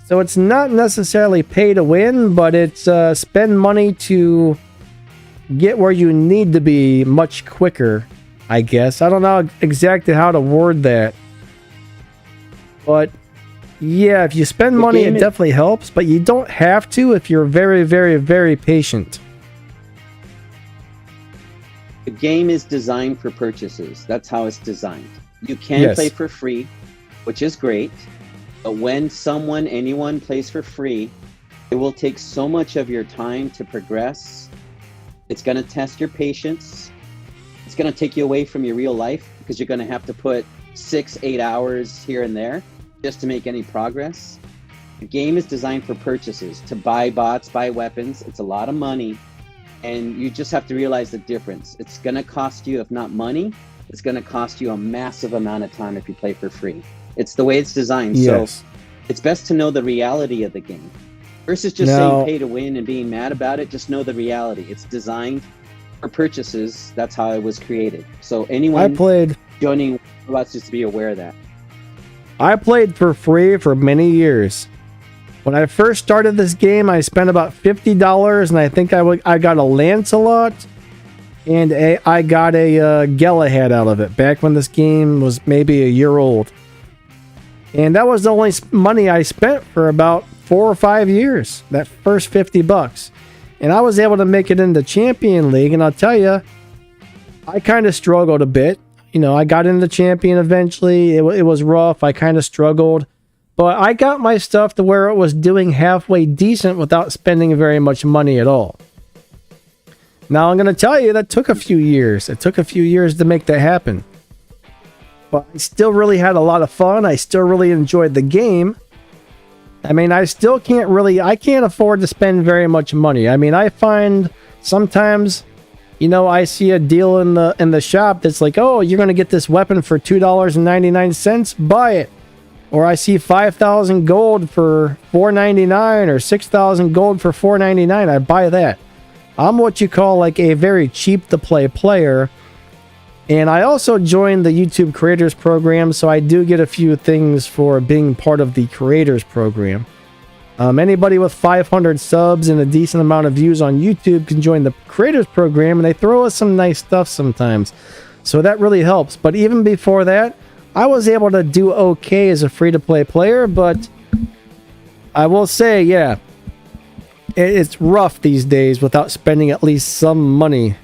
So it's not necessarily pay to win, but it's spend money to get where you need to be much quicker, I guess. I don't know exactly how to word that. But yeah, if you spend money, it definitely helps, but you don't have to if you're very, very, very patient. The game is designed for purchases. That's how it's designed. You can play for free, which is great. But when anyone plays for free, it will take so much of your time to progress. It's going to test your patience. It's going to take you away from your real life because you're going to have to put 6-8 hours here and there just to make any progress. The game is designed for purchases, to buy bots, buy weapons. It's a lot of money, and you just have to realize the difference. It's going to cost you, if not money, it's going to cost you a massive amount of time if you play for free. It's the way it's designed. Yes. So it's best to know the reality of the game versus just saying pay to win and being mad about it. Just know the reality. It's designed for purchases. That's how it was created. So anyone joining robots, just to be aware of that. I played for free for many years. When I first started this game, I spent about $50, and I think I got a Lancelot, and I got a Galahad out of it, back when this game was maybe a year old. And that was the only money I spent for about 4 or 5 years, that first $50. And I was able to make it into Champion League, and I'll tell you, I kind of struggled a bit. You know, I got into Champion eventually. It was rough. I kind of struggled. But I got my stuff to where it was doing halfway decent without spending very much money at all. Now, I'm going to tell you, that took a few years. It took a few years to make that happen. But I still really had a lot of fun. I still really enjoyed the game. I mean, I can't afford to spend very much money. I mean, I find sometimes, you know, I see a deal in the shop that's like, oh, you're going to get this weapon for $2.99. Buy it. Or I see 5,000 gold for $4.99 or 6,000 gold for $4.99. I buy that. I'm what you call like a very cheap to play player. And I also joined the YouTube Creators Program, so I do get a few things for being part of the Creators Program. Anybody with 500 subs and a decent amount of views on YouTube can join the Creators Program, and they throw us some nice stuff sometimes. So that really helps. But even before that, I was able to do okay as a free-to-play player, but I will say, yeah, it's rough these days without spending at least some money.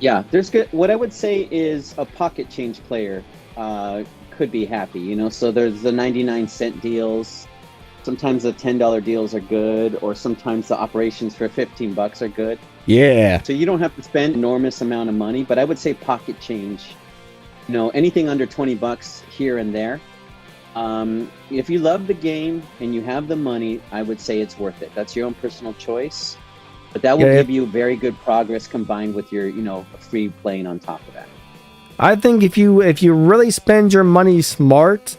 Yeah, there's good. What I would say is a pocket change player could be happy, you know. So there's the 99-cent deals. Sometimes the $10 deals are good, or sometimes the operations for $15 are good. Yeah. So you don't have to spend enormous amount of money, but I would say pocket change. You know, anything under $20 here and there. If you love the game and you have the money, I would say it's worth it. That's your own personal choice. But that will give you very good progress combined with your, you know, free playing on top of that. I think if you really spend your money smart,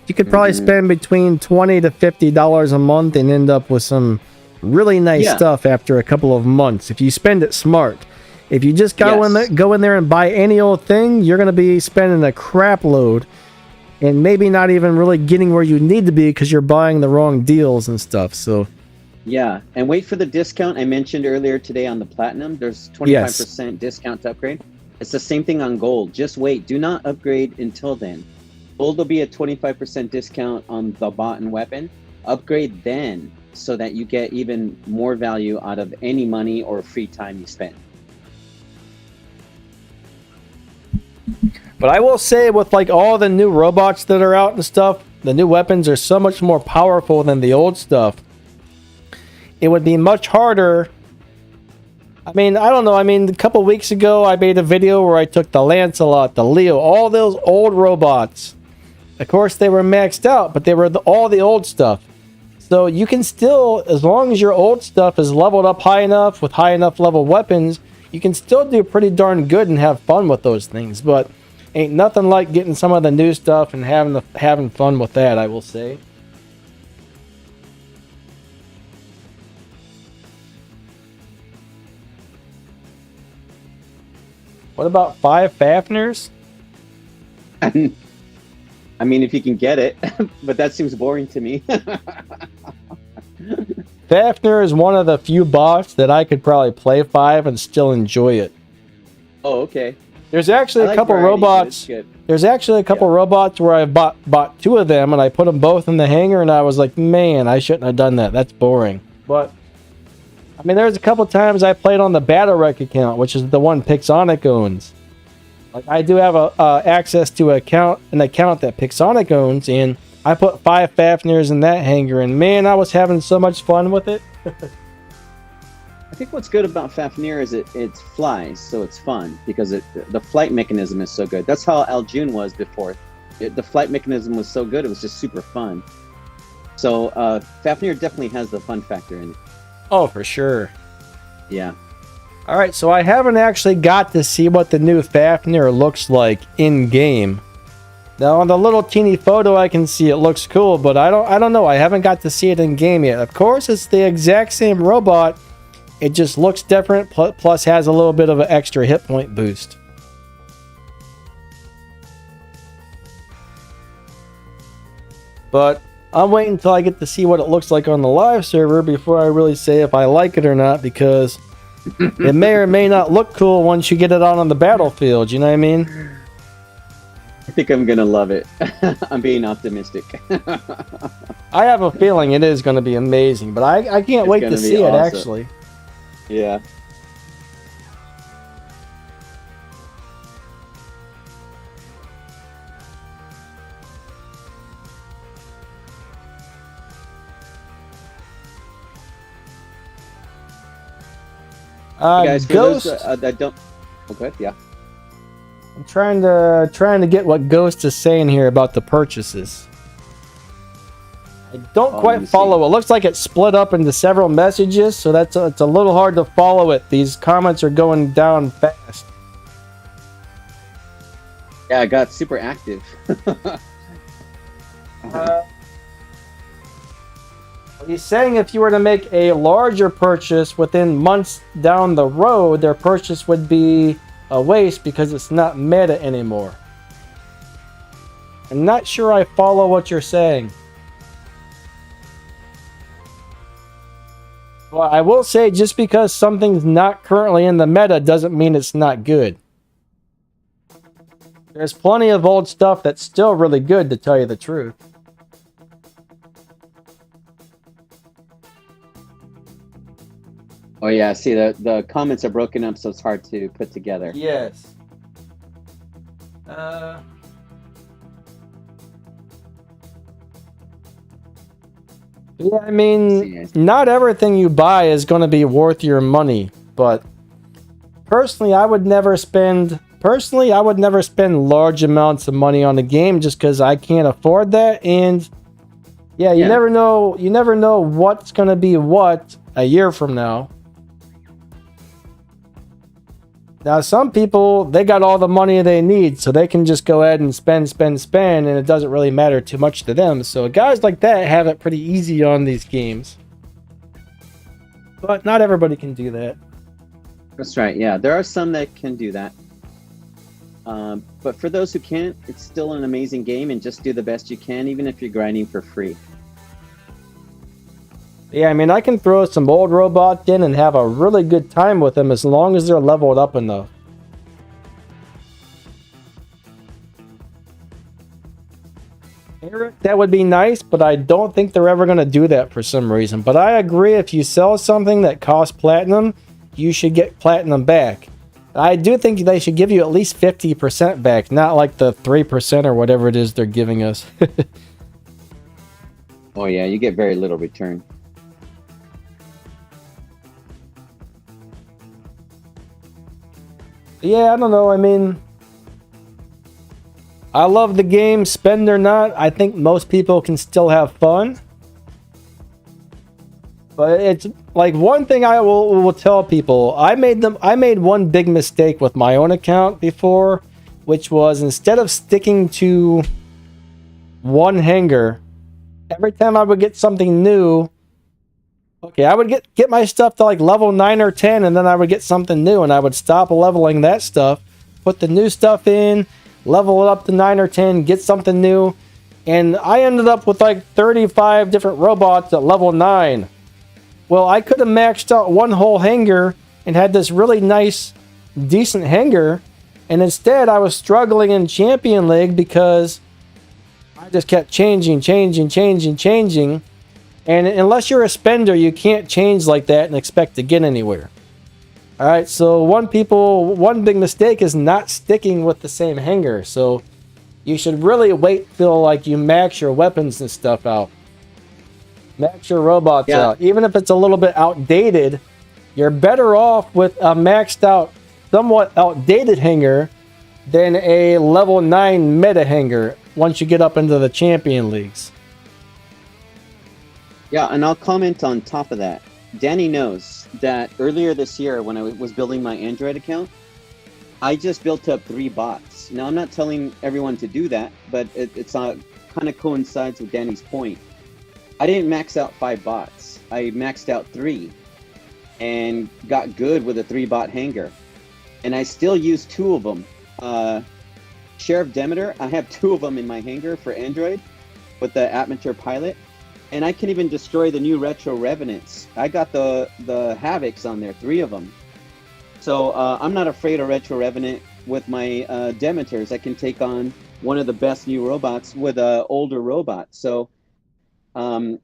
you could probably spend between $20 to $50 a month and end up with some really nice stuff after a couple of months. If you spend it smart. If you just go in there and buy any old thing, you're going to be spending a crap load and maybe not even really getting where you need to be because you're buying the wrong deals and stuff. So yeah, and wait for the discount I mentioned earlier today on the Platinum. There's 25% discount to upgrade. It's the same thing on Gold. Just wait. Do not upgrade until then. Gold will be a 25% discount on the bot and weapon. Upgrade then so that you get even more value out of any money or free time you spend. But I will say, with like all the new robots that are out and stuff, the new weapons are so much more powerful than the old stuff. It would be much harder. I mean, I don't know. I mean, a couple weeks ago, I made a video where I took the Lancelot, the Leo, all those old robots. Of course, they were maxed out, but they were all the old stuff. So you can still, as long as your old stuff is leveled up high enough with high enough level weapons, you can still do pretty darn good and have fun with those things. But ain't nothing like getting some of the new stuff and having fun with that, I will say. What about 5 Fafnirs? I mean, if you can get it, but that seems boring to me. Fafnir is one of the few bots that I could probably play 5 and still enjoy it. Oh, okay. There's actually a couple robots. There's actually a couple robots where I bought 2 of them and I put them both in the hangar and I was like, man, I shouldn't have done that. That's boring. But I mean, there's a couple times I played on the Battle Wreck account, which is the one Pixonic owns. Like, I do have access to an account that Pixonic owns, and I put 5 Fafnirs in that hangar, and man, I was having so much fun with it. I think what's good about Fafnir is it flies, so it's fun because the flight mechanism is so good. That's how Aljune was before. the flight mechanism was so good. It was just super fun. So Fafnir definitely has the fun factor in it. Oh, for sure. Yeah. All right, so I haven't actually got to see what the new Fafnir looks like in game. Now on the little teeny photo, I can see it looks cool, but I don't know. I haven't got to see it in game yet. Of course, it's the exact same robot. It just looks different. Plus, has a little bit of an extra hit point boost. But I'm waiting until I get to see what it looks like on the live server before I really say if I like it or not, because it may or may not look cool once you get it out on the battlefield. You know what I mean? I think I'm gonna love it. I'm being optimistic. I have a feeling it is going to be amazing, but I can't wait to see it, actually. Yeah. Guys, for Ghost. those that don't. Okay, yeah. I'm trying to get what Ghost is saying here about the purchases. I don't quite follow. It looks like it's split up into several messages, so it's a little hard to follow it. These comments are going down fast. Yeah, I got super active. He's saying if you were to make a larger purchase within months down the road, their purchase would be a waste because it's not meta anymore. I'm not sure I follow what you're saying. Well, I will say just because something's not currently in the meta doesn't mean it's not good. There's plenty of old stuff that's still really good, to tell you the truth. Oh yeah, see the comments are broken up, so it's hard to put together. Yes. Yeah, I mean, not everything you buy is going to be worth your money, but personally, I would never spend large amounts of money on a game just because I can't afford that. And yeah, you never know what's going to be what a year from now. Now, some people, they got all the money they need, so they can just go ahead and spend, and it doesn't really matter too much to them. So guys like that have it pretty easy on these games. But not everybody can do that. That's right, yeah. There are some that can do that. But for those who can't, it's still an amazing game, and just do the best you can, even if you're grinding for free. Yeah, I mean, I can throw some old robots in and have a really good time with them as long as they're leveled up enough. Eric, that would be nice, but I don't think they're ever going to do that for some reason. But I agree, if you sell something that costs platinum, you should get platinum back. I do think they should give you at least 50% back, not like the 3% or whatever it is they're giving us. Oh yeah, you get very little return. Yeah, I don't know. I mean, I love the game, spend or not. I think most people can still have fun. But it's like one thing I will tell people. I made one big mistake with my own account before, which was instead of sticking to one hangar, every time I would get something new, okay, I would get my stuff to like level 9 or 10, and then I would get something new, and I would stop leveling that stuff, put the new stuff in, level it up to 9 or 10, get something new, and I ended up with like 35 different robots at level 9. Well, I could have maxed out one whole hangar and had this really nice, decent hangar, and instead I was struggling in Champion League because I just kept changing. And unless you're a spender, you can't change like that and expect to get anywhere. All right, so one big mistake is not sticking with the same hangar. So you should really wait till like you max your weapons and stuff out. Max your robots out. Even if it's a little bit outdated, you're better off with a maxed out, somewhat outdated hangar than a level 9 meta hangar. once you get up into the champion leagues. Yeah, and I'll comment on top of that. Danny knows that earlier this year when I was building my Android account, I just built up 3 bots. Now, I'm not telling everyone to do that, but it's kind of coincides with Danny's point. I didn't max out 5 bots. I maxed out 3 and got good with a 3-bot Hangar. And I still use 2 of them. Sheriff Demeter, I have 2 of them in my Hangar for Android with the Atmosphere Pilot. And I can even destroy the new Retro Revenants. I got the Havocs on there, 3 of them. So I'm not afraid of Retro Revenant with my Demeters. I can take on one of the best new robots with an older robot. So, from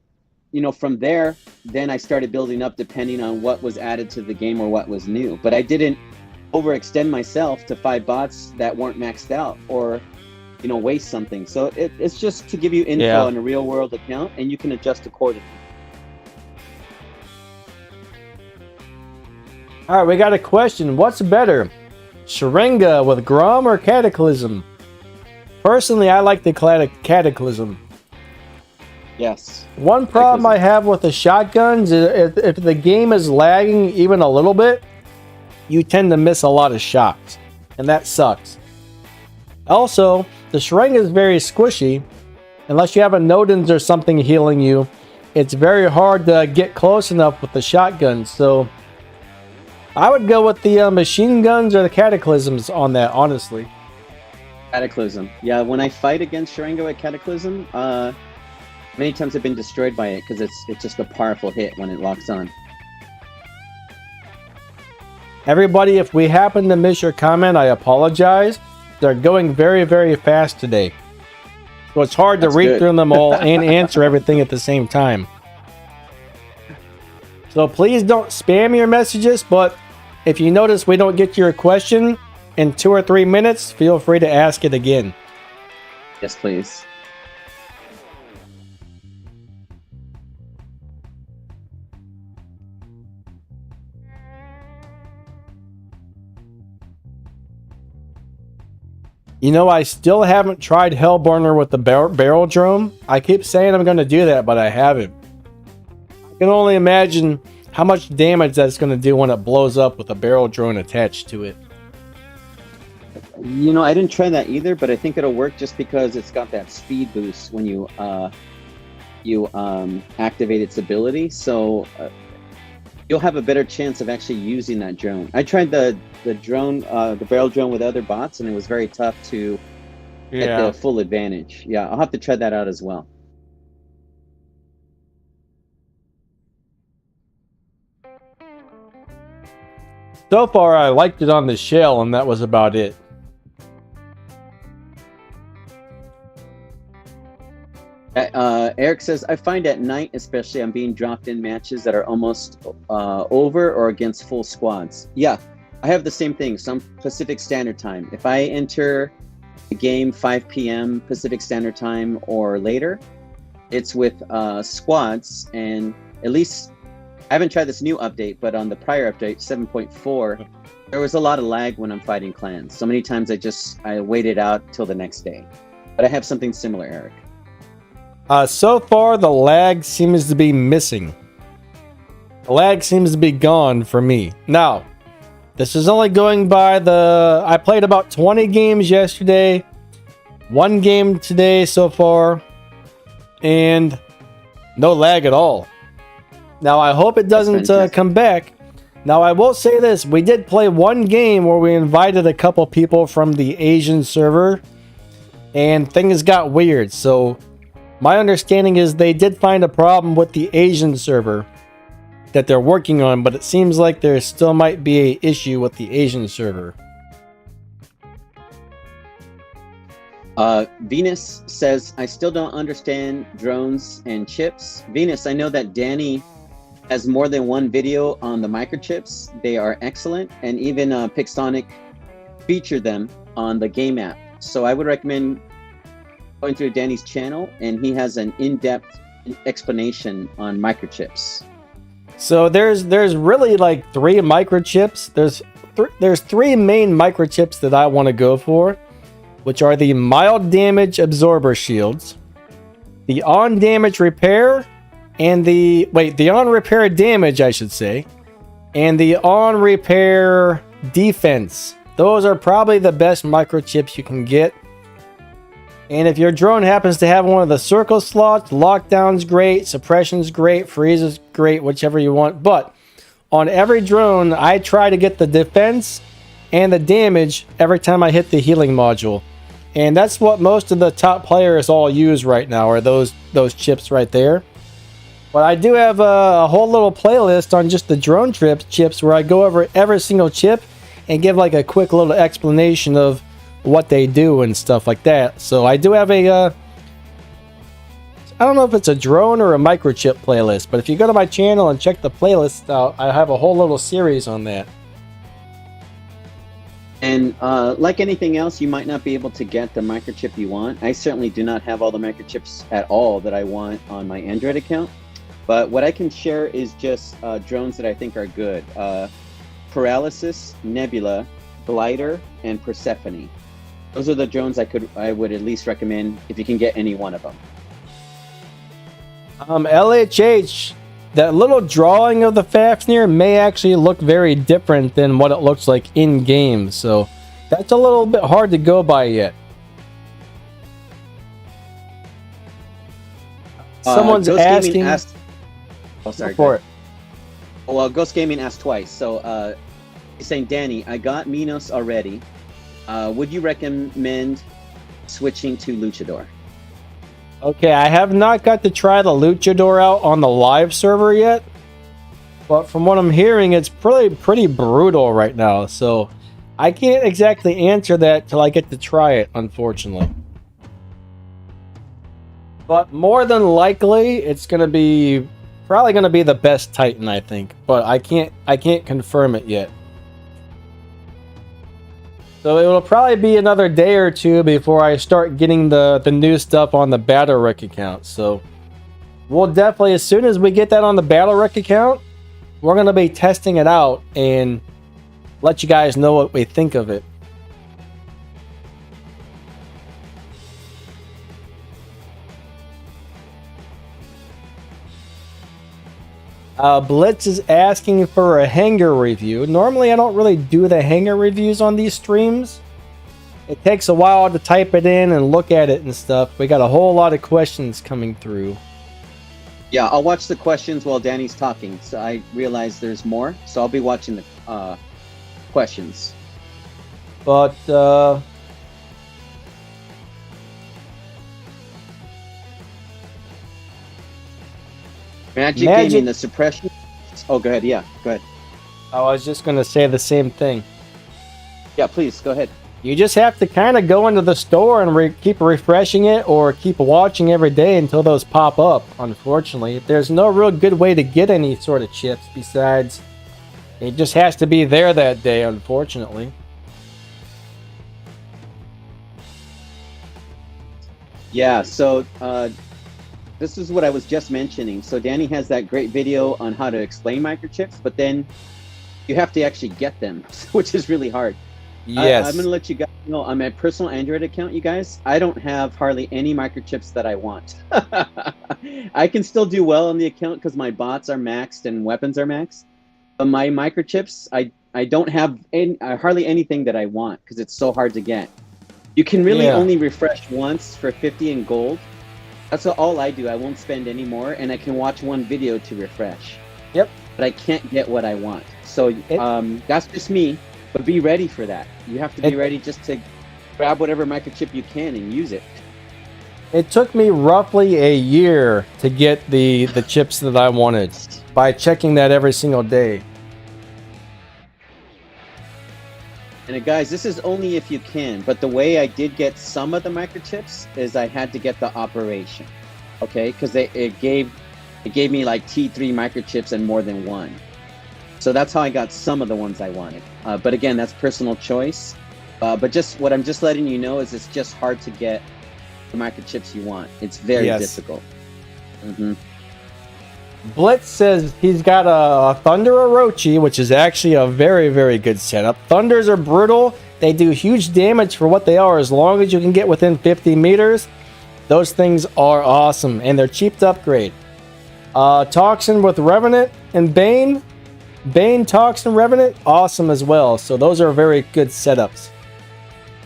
there, then I started building up depending on what was added to the game or what was new. But I didn't overextend myself to 5 bots that weren't maxed out or waste something. So it's just to give you info on a real world account, and you can adjust accordingly. All right, we got a question. What's better, Sharinga with Grom or Cataclysm? Personally, I like the Cataclysm. Yes. One problem I have with the shotguns is if the game is lagging even a little bit, you tend to miss a lot of shots, and that sucks. Also, the Sharinga is very squishy. Unless you have a Nodens or something healing you, it's very hard to get close enough with the shotguns. So I would go with the machine guns or the Cataclysms on that, honestly. Cataclysm. Yeah, when I fight against Sharinga with Cataclysm, many times I've been destroyed by it because it's just a powerful hit when it locks on. Everybody, if we happen to miss your comment, I apologize. They're going very, very fast today. So it's hard to read through them all and answer everything at the same time. So please don't spam your messages, but if you notice we don't get your question in 2 or 3 minutes, feel free to ask it again. Yes, please. I still haven't tried Hellburner with the barrel drone. I keep saying I'm going to do that, but I haven't. I can only imagine how much damage that's going to do when it blows up with a barrel drone attached to it. I didn't try that either, but I think it'll work just because it's got that speed boost when you activate its ability. So you'll have a better chance of actually using that drone. I tried the drone, the barrel drone with other bots, and it was very tough to get the full advantage. Yeah, I'll have to try that out as well. So far, I liked it on the shell, and that was about it. Eric says, I find at night, especially, I'm being dropped in matches that are almost over or against full squads. Yeah, I have the same thing, some Pacific Standard Time. If I enter the game 5 p.m. Pacific Standard Time or later, it's with squads, and at least, I haven't tried this new update, but on the prior update, 7.4, there was a lot of lag when I'm fighting clans. So many times I waited out till the next day. But I have something similar, Eric. So far, the lag seems to be missing. The lag seems to be gone for me. Now, this is only going by I played about 20 games yesterday, 1 game today so far, and no lag at all. Now, I hope it doesn't come back. Now, I will say this. We did play 1 game where we invited a couple people from the Asian server, and things got weird. So my understanding is they did find a problem with the Asian server that they're working on, but it seems like there still might be an issue with the Asian server. Venus says, I still don't understand drones and chips. Venus, I know that Danny has more than 1 video on the microchips. They are excellent, and even Pixonic featured them on the game app. So I would recommend going through Danny's channel, and he has an in-depth explanation on microchips. So there's really like 3 microchips. There's 3 main microchips that I want to go for. which are the mild damage absorber shields, the on damage repair, and the on repair damage, I should say, and the on repair defense. Those are probably the best microchips you can get. And if your drone happens to have one of the circle slots, lockdown's great, suppression's great, freeze is great, whichever you want. But on every drone, I try to get the defense and the damage every time I hit the healing module. And that's what most of the top players all use right now, are those chips right there. But I do have a whole little playlist on just the drone chips where I go over every single chip and give like a quick little explanation of what they do and stuff like that. So I do have a I don't know if it's a drone or a microchip playlist, but if you go to my channel and check the playlist out, I have a whole little series on that. And like anything else, you might not be able to get the microchip you want. I certainly do not have all the microchips at all that I want on my Android account. But what I can share is just drones that I think are good. Paralysis, Nebula, Glider, and Persephone. Those are the drones I would at least recommend if you can get any one of them. LHH, that little drawing of the Fafnir may actually look very different than what it looks like in game, so that's a little bit hard to go by yet. Someone's asking. Oh, sorry. For it. Well, Ghost Gaming asked twice. So he's saying, Danny, I got Minos already. Would you recommend switching to Luchador? Okay, I have not got to try the Luchador out on the live server yet, but from what I'm hearing, it's pretty brutal right now, so I can't exactly answer that till I get to try it, unfortunately. But more than likely, it's probably gonna be the best Titan, I think, but I can't confirm it yet. So it will probably be another day or two before I start getting the new stuff on the Battle Rec account. So we'll definitely, as soon as we get that on the Battle Rec account, we're going to be testing it out and let you guys know what we think of it. Blitz is asking for a Hangar review. Normally, I don't really do the Hangar reviews on these streams. It takes a while to type it in and look at it and stuff. We got a whole lot of questions coming through. Yeah, I'll watch the questions while Danny's talking. So I realize there's more, so I'll be watching the questions. But Magic Gaming, the suppression. Oh, go ahead. Yeah, go ahead. I was just going to say the same thing. Yeah, please, go ahead. You just have to kind of go into the store and keep refreshing it or keep watching every day until those pop up, unfortunately. There's no real good way to get any sort of chips besides it just has to be there that day, unfortunately. Yeah, so this is what I was just mentioning. So Danny has that great video on how to explain microchips, but then you have to actually get them, which is really hard. Yes. I'm going to let you guys know on my personal Android account, you guys, I don't have hardly any microchips that I want. I can still do well on the account because my bots are maxed and weapons are maxed. But my microchips, I don't have hardly anything that I want because it's so hard to get. You can really only refresh once for 50 in gold. That's all I do. I won't spend any more, and I can watch one video to refresh. Yep. But I can't get what I want. So that's just me. But be ready for that. You have to be ready just to grab whatever microchip you can and use it. It took me roughly a year to get the chips that I wanted by checking that every single day. And guys, this is only if you can, but the way I did get some of the microchips is I had to get the operation, okay? Because it gave me like T3 microchips and more than one. So that's how I got some of the ones I wanted. But again, that's personal choice. But just what I'm just letting you know is it's just hard to get the microchips you want. It's very difficult. Mm-hmm. Blitz says he's got a Thunder Orochi, which is actually a very, very good setup. Thunders are brutal. They do huge damage for what they are. As long as you can get within 50 meters, those things are awesome, and they're cheap to upgrade. Toxin with Revenant and Bane. Bane, Toxin, Revenant, awesome as well. So those are very good setups.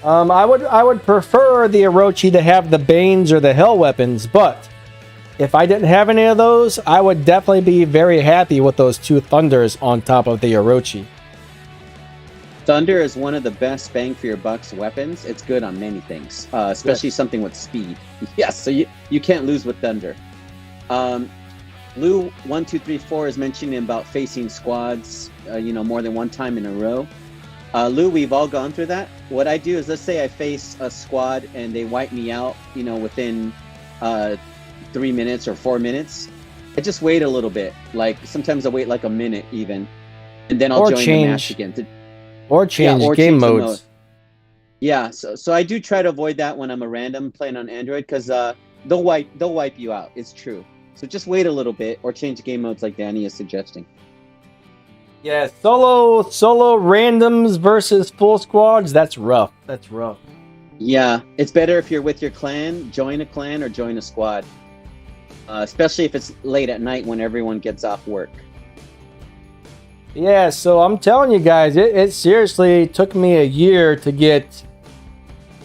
I would prefer the Orochi to have the Banes or the Hell weapons, but if I didn't have any of those, I would definitely be very happy with those 2 Thunders on top of the Orochi. Thunder is one of the best bang for your bucks weapons. It's good on many things, especially something with speed. Yes, so you can't lose with Thunder. Lou1234 is mentioning about facing squads, more than one time in a row. Lou, we've all gone through that. What I do is, let's say I face a squad and they wipe me out, within 3 minutes or 4 minutes. I just wait a little bit. Like sometimes I wait like a minute even, and then I'll join the match again. Or change game modes. Yeah, so I do try to avoid that when I'm a random playing on Android, because they'll wipe you out. It's true. So just wait a little bit or change game modes like Danny is suggesting. Yeah, solo randoms versus full squads, that's rough. That's rough. Yeah, it's better if you're with your clan, join a clan or join a squad. Especially if it's late at night when everyone gets off work. Yeah, so I'm telling you guys, it seriously took me a year to get...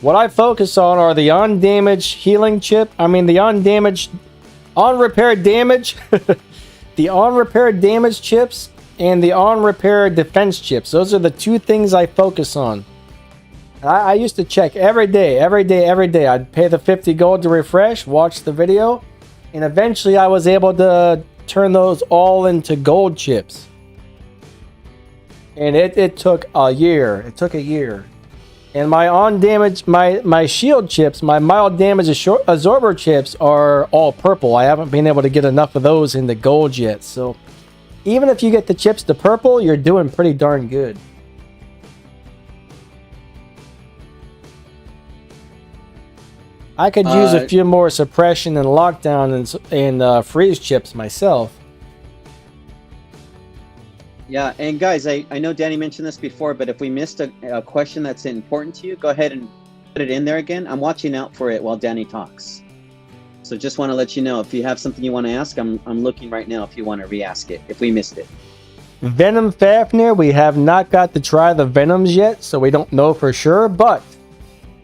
What I focus on are the on-damage healing chip. I mean, the on-damage... On-repair damage. The on-repair damage chips and the on-repair defense chips. Those are the 2 things I focus on. I used to check every day. I'd pay the 50 gold to refresh, watch the video, and eventually I was able to turn those all into gold chips. And it took a year. It took a year. And my on-damage, my shield chips, my mild damage absorber chips are all purple. I haven't been able to get enough of those into gold yet. So even if you get the chips to purple, you're doing pretty darn good. I could use a few more suppression and lockdown and freeze chips myself. Yeah, and guys, I know Danny mentioned this before, but if we missed a question that's important to you, go ahead and put it in there again. I'm watching out for it while Danny talks. So just want to let you know, if you have something you want to ask, I'm looking right now if you want to re-ask it, if we missed it. Venom Fafnir, we have not got to try the Venoms yet, so we don't know for sure, but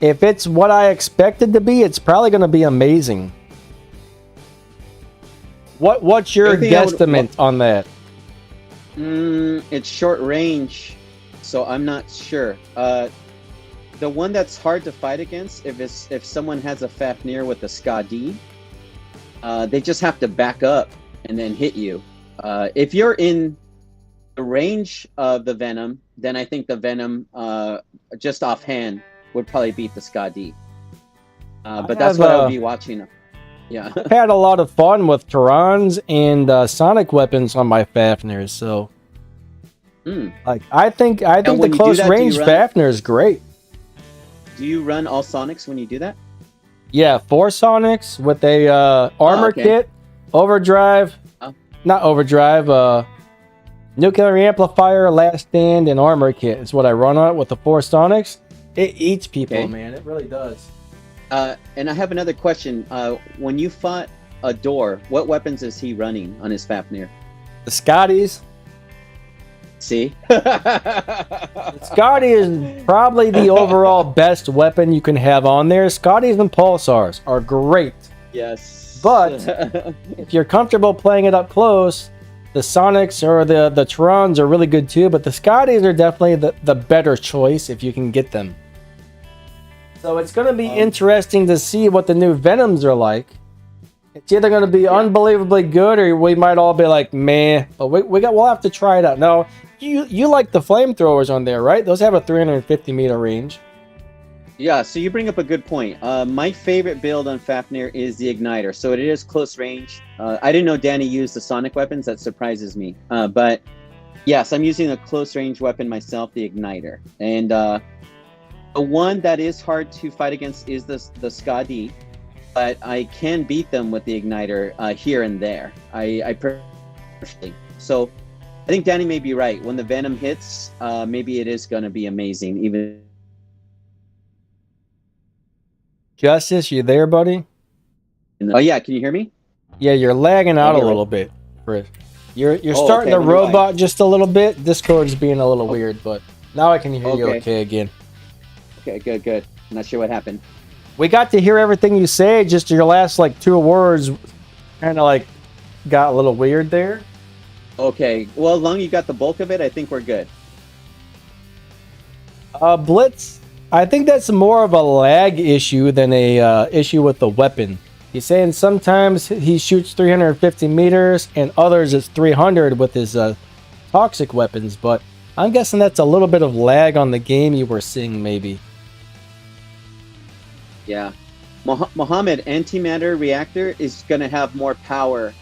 if it's what I expected to be, it's probably going to be amazing. What's your guesstimate on that? It's short range, so I'm not sure. The one that's hard to fight against, if someone has a Fafnir with a Skadi, they just have to back up and then hit you. If you're in the range of the Venom, then I think the Venom, just offhand, would probably beat the Skadi. But that's what I'll be watching. Yeah, I've had a lot of fun with Terrans and Sonic weapons on my Fafnirs, so like I think the close range Fafnir is great. Do you run all Sonics when you do that? Yeah, 4 Sonics with a armor kit, overdrive, not overdrive, nuclear amplifier, last stand, and armor kit is what I run on it with the 4 Sonics. It eats people, man. It really does. And I have another question. When you fought a door, what weapons is he running on his Fafnir? The Scotties. See? The Scotty is probably the overall best weapon you can have on there. Scotties and Pulsars are great. Yes. But if you're comfortable playing it up close, the Sonics or the Terrans are really good too, but the Scotties are definitely the better choice if you can get them. So it's going to be interesting to see what the new Venoms are like. It's either going to be unbelievably good, or we might all be like, meh. But we'll have to try it out. Now, you like the flamethrowers on there, right? Those have a 350 meter range. Yeah, so you bring up a good point. My favorite build on Fafnir is the Igniter. So it is close range. I didn't know Danny used the Sonic weapons. That surprises me. But yes, I'm using a close range weapon myself, the Igniter. And the one that is hard to fight against is the Skadi. But I can beat them with the Igniter here and there. I personally. So I think Danny may be right. When the Venom hits, maybe it is going to be amazing, even Justice, you there, buddy? Oh yeah, can you hear me? Yeah, you're lagging out a here we little bit, Chris. You're Oh, starting okay, to I wonder why. robot just a little bit. Discord's being a little weird, but now I can hear you Okay. okay again. Okay, good. I'm not sure what happened. We got to hear everything you say. Just your last like 2 words, kind of like got a little weird there. Okay, well, as long as you got the bulk of it, I think we're good. Blitz, I think that's more of a lag issue than a issue with the weapon. He's saying sometimes he shoots 350 meters and others it's 300 with his toxic weapons, but I'm guessing that's a little bit of lag on the game you were seeing, maybe. Yeah. Mohammed, antimatter reactor is going to have more power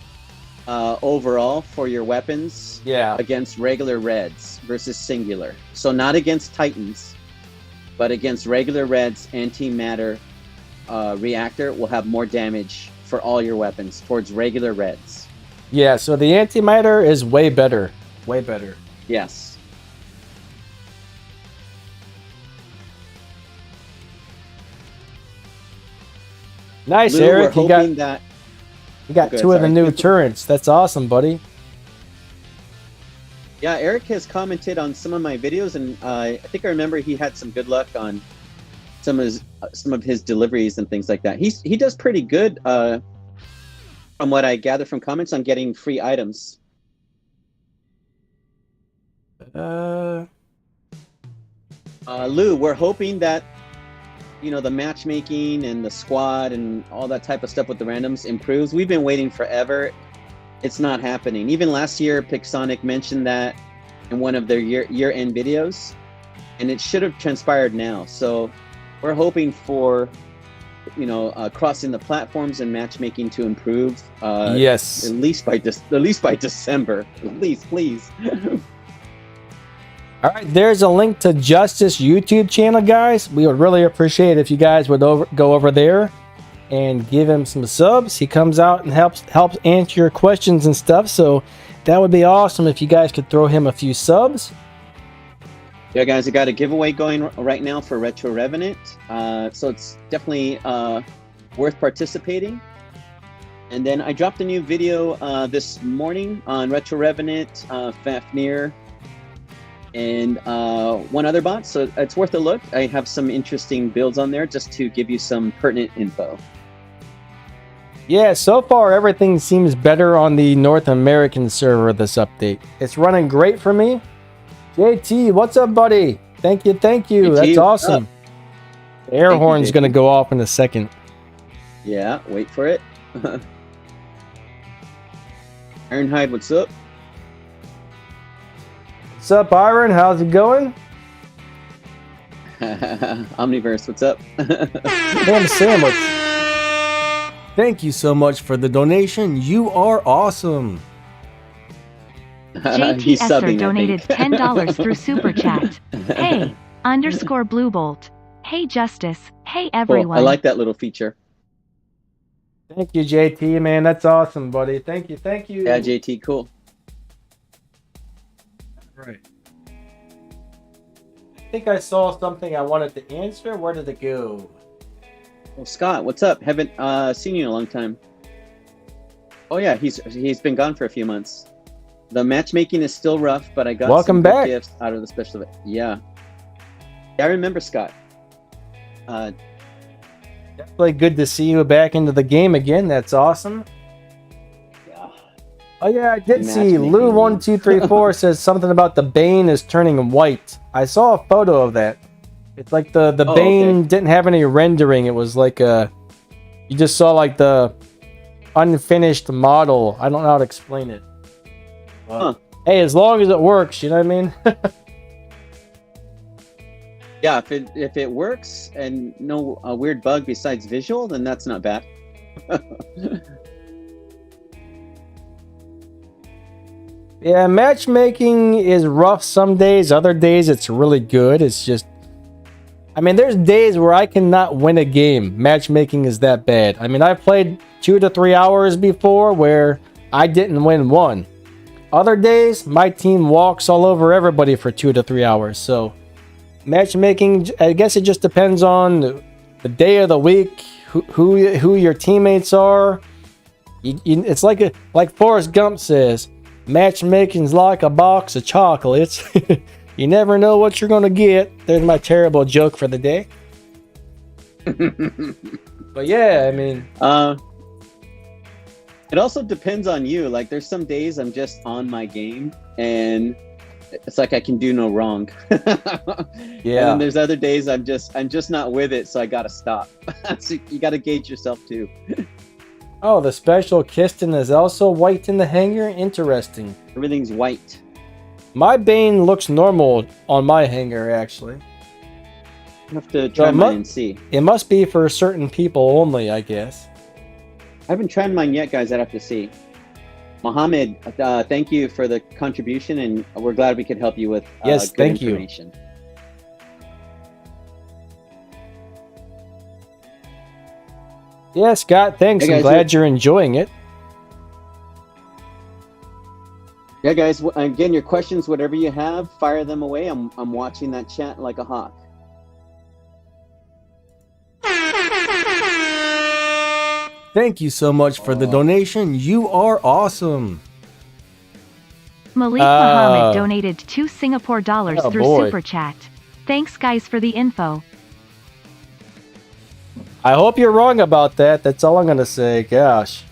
overall for your weapons against regular reds versus singular. So not against titans, but against regular reds, antimatter reactor will have more damage for all your weapons towards regular reds. Yeah, so the antimatter is way better. Way better. Yes. Nice, Lou, Eric. we're You got hoping that Good, 2 of the sorry. new turrets. That's awesome, buddy. Yeah, Eric has commented on some of my videos, and I think I remember he had some good luck on some of his deliveries and things like that. He does pretty good, from what I gather from comments, on getting free items. Lou, we're hoping that the matchmaking and the squad and all that type of stuff with the randoms improves. We've been waiting forever. It's not happening. Even last year, Pixonic mentioned that in one of their year-end videos, and it should have transpired now. So we're hoping for, crossing the platforms and matchmaking to improve. Yes. At least by December. At least, please. All right, there's a link to Justice YouTube channel, guys. We would really appreciate if you guys would go over there and give him some subs. He comes out and helps answer your questions and stuff. So that would be awesome if you guys could throw him a few subs. Yeah, guys, I got a giveaway going right now for Retro Revenant. So it's definitely worth participating. And then I dropped a new video this morning on Retro Revenant, Fafnir, and one other bot, so it's worth a look. I have some interesting builds on there just to give you some pertinent info. Yeah, so far everything seems better on the North American server this update. It's running great for me. JT, what's up, buddy? Thank you. JT, That's awesome. The air horn's going to go off in a second. Yeah, wait for it. Ironhide, what's up? What's up, Iron? How's it going? Omniverse, what's up? Ham sandwich. Thank you so much for the donation. You are awesome. He's JTSer subbing, donated $10 through Super Chat. Hey, _Bluebolt. Hey, Justice. Hey, everyone. Cool. I like that little feature. Thank you, JT, man. That's awesome, buddy. Thank you. Yeah, JT, cool. Right. I think I saw something I wanted to answer. Where did it go? Well, Scott, what's up? Haven't seen you in a long time. Oh yeah, he's been gone for a few months. The matchmaking is still rough, but I got Welcome some back. good gifts out of the special event. Yeah, I remember Scott. Definitely good to see you back into the game again. That's awesome. Yeah. Oh yeah, I did see Matchmaking. Lou1234 says something about the Bane is turning white. I saw a photo of that. It's like the Bane okay. didn't have any rendering. It was like you just saw like the unfinished model. I don't know how to explain it. Huh. Hey, as long as it works, you know what I mean? Yeah, if it works and no weird bug besides visual, then that's not bad. Yeah, matchmaking is rough some days. Other days it's really good. It's just, I mean, there's days where I cannot win a game. Matchmaking is that bad. I mean, I've played 2 to 3 hours before where I didn't win one. Other days, my team walks all over everybody for 2 to 3 hours. So matchmaking, I guess it just depends on the day of the week, who your teammates are. It's like Forrest Gump says, matchmaking's like a box of chocolates. You never know what you're gonna get. There's my terrible joke for the day. But yeah, I mean, it also depends on you. Like, there's some days I'm just on my game, and it's like I can do no wrong. Yeah. And then there's other days I'm just not with it, so I gotta stop. So you gotta gauge yourself too. Oh, the special Kiston is also white in the hangar? Interesting. Everything's white. My Bane looks normal on my hangar, actually. I have to try mine and see. It must be for certain people only, I guess. I haven't tried mine yet, guys. I'd have to see. Mohammed, thank you for the contribution, and we're glad we could help you with yes, good thank information. Yeah, Scott, thanks. Hey guys, I'm glad you're enjoying it. Yeah, guys, again, your questions, whatever you have, fire them away. I'm watching that chat like a hawk. Thank you so much for the donation. You are awesome. Malik Muhammad donated $2 Singapore through boy. Super Chat. Thanks, guys, for the info. I hope you're wrong about that. That's all I'm going to say. Gosh.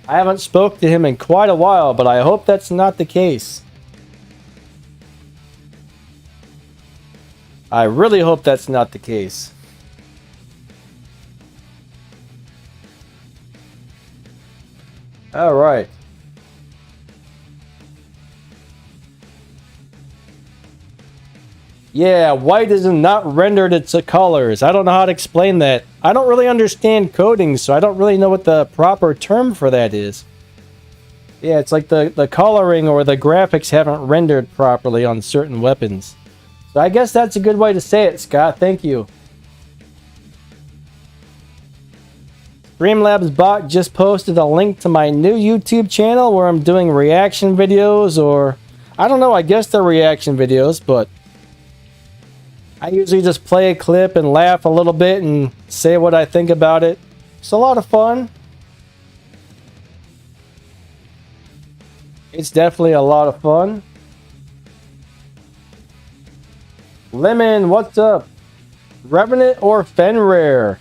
I haven't spoke to him in quite a while, but I hope that's not the case. I really hope that's not the case. All right. Yeah, white is not rendered its colors. I don't know how to explain that. I don't really understand coding, so I don't really know what the proper term for that is. Yeah, it's like the coloring or the graphics haven't rendered properly on certain weapons. So I guess that's a good way to say it, Scott. Thank you. Streamlabs bot just posted a link to my new YouTube channel where I'm doing reaction videos, or I don't know, I guess they're reaction videos, but I usually just play a clip and laugh a little bit and say what I think about it. It's a lot of fun. It's definitely a lot of fun. Lemon, what's up? Revenant or Fenrir?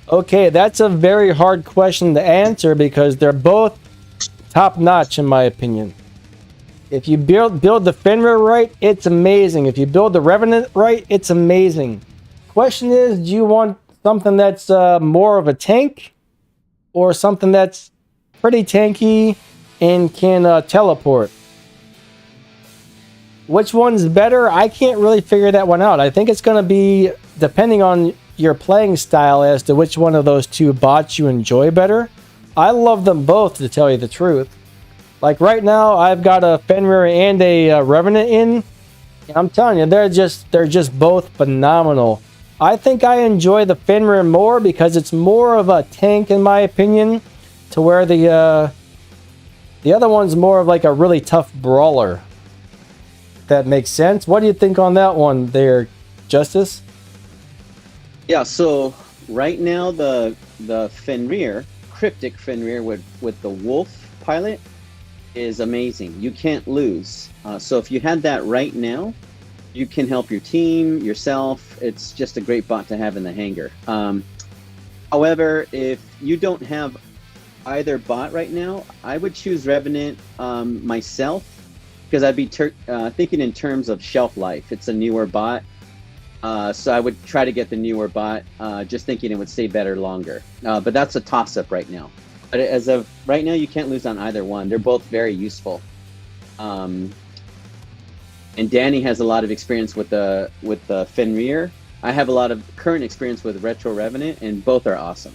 Okay, that's a very hard question to answer because they're both top-notch in my opinion. If you build the Fenrir right, it's amazing. If you build the Revenant right, it's amazing. Question is, do you want something that's more of a tank or something that's pretty tanky and can teleport? Which one's better? I can't really figure that one out. I think it's going to be depending on your playing style as to which one of those two bots you enjoy better. I love them both, to tell you the truth. Like right now, I've got a Fenrir and a Revenant in. And I'm telling you, they're just both phenomenal. I think I enjoy the Fenrir more because it's more of a tank, in my opinion, to where the other one's more of like a really tough brawler. If that makes sense. What do you think on that one there, Justice? Yeah, so right now the Fenrir, cryptic Fenrir with the wolf pilot is amazing. You can't lose. So if you had that right now, you can help your team, yourself. It's just a great bot to have in the hangar. However, if you don't have either bot right now, I would choose Revenant myself because I'd be thinking in terms of shelf life. It's a newer bot. So I would try to get the newer bot, just thinking it would stay better longer. But that's a toss-up right now. But as of right now, you can't lose on either one. They're both very useful. And Danny has a lot of experience with the Fenrir. I have a lot of current experience with Retro Revenant, and both are awesome.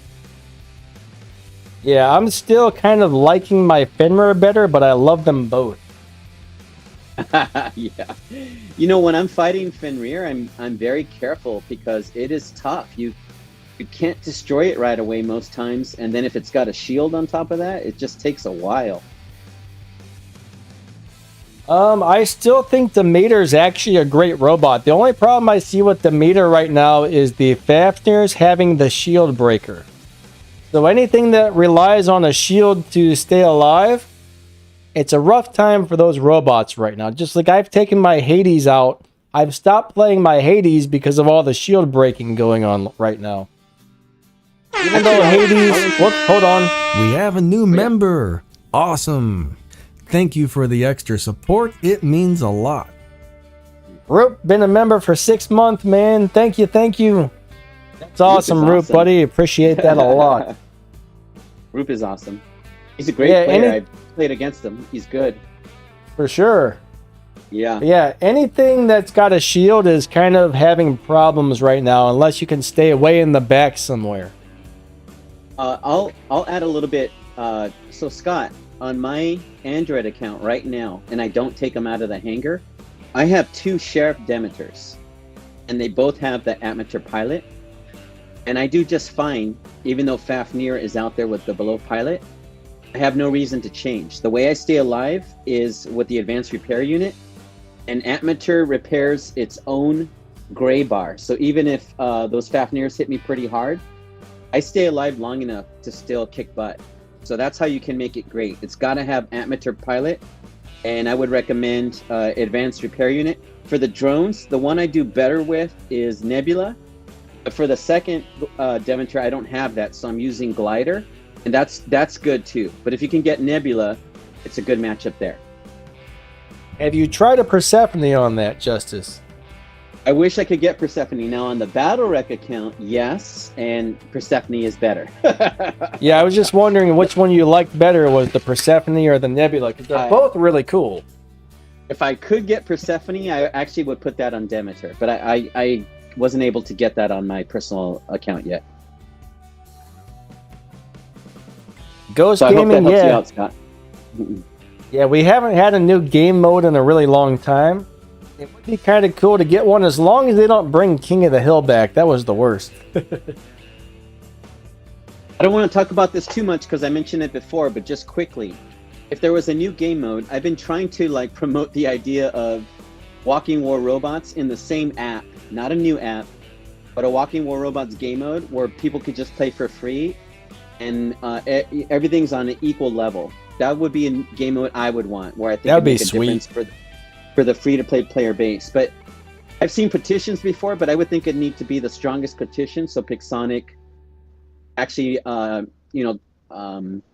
Yeah, I'm still kind of liking my Fenrir better, but I love them both. Yeah, you know, when I'm fighting Fenrir, I'm very careful because it is tough. You can't destroy it right away most times, and then if it's got a shield on top of that, it just takes a while. I still think the meter is actually a great robot. The only problem I see with the meter right now is the Fafnir's having the shield breaker. So anything that relies on a shield to stay alive, it's a rough time for those robots right now. Just like I've taken my Hades out, I've stopped playing my Hades because of all the shield breaking going on right now. Even though Hades... Whoops, hold on. We have a new member. Awesome. Thank you for the extra support. It means a lot. Roop, been a member for 6 months, man. Thank you, thank you. That's awesome, Roop, awesome. buddy. Appreciate that a lot. Roop is awesome. He's a great player. I played against him. He's good. For sure. Yeah. Yeah, anything that's got a shield is kind of having problems right now, unless you can stay away in the back somewhere. I'll add a little bit. So Scott, on my Android account right now, and I don't take them out of the hangar, I have 2 Sheriff Demeters, and they both have the Amateur Pilot, and I do just fine, even though Fafnir is out there with the below pilot. I have no reason to change. The way I stay alive is with the Advanced Repair Unit, and Amateur repairs its own gray bar. So even if those Fafnirs hit me pretty hard, I stay alive long enough to still kick butt. So that's how you can make it great. It's got to have Amateur Pilot, and I would recommend Advanced Repair Unit. For the drones, the one I do better with is Nebula. But for the second Demeter, I don't have that, so I'm using Glider, and that's good too. But if you can get Nebula, it's a good matchup there. Have you tried a Persephone on that, Justice? I wish I could get Persephone. Now on the Battle Wreck account, yes, and Persephone is better. Yeah, I was just wondering which one you liked better, was the Persephone or the Nebula, because they're both really cool. If I could get Persephone, I actually would put that on Demeter, but I wasn't able to get that on my personal account yet. Ghost So I hope that Gaming, helps you yeah. out, Scott. Yeah, we haven't had a new game mode in a really long time. It would be kind of cool to get one, as long as they don't bring King of the Hill back. That was the worst. I don't want to talk about this too much because I mentioned it before, but just quickly, if there was a new game mode, I've been trying to promote the idea of Walking War Robots in the same app, not a new app, but a Walking War Robots game mode where people could just play for free, and everything's on an equal level. That would be a game mode I would want, where I think That'd it'd make be a sweet. difference for the free-to-play player base. But I've seen petitions before, but I would think it'd need to be the strongest petition, so Pixonic actually,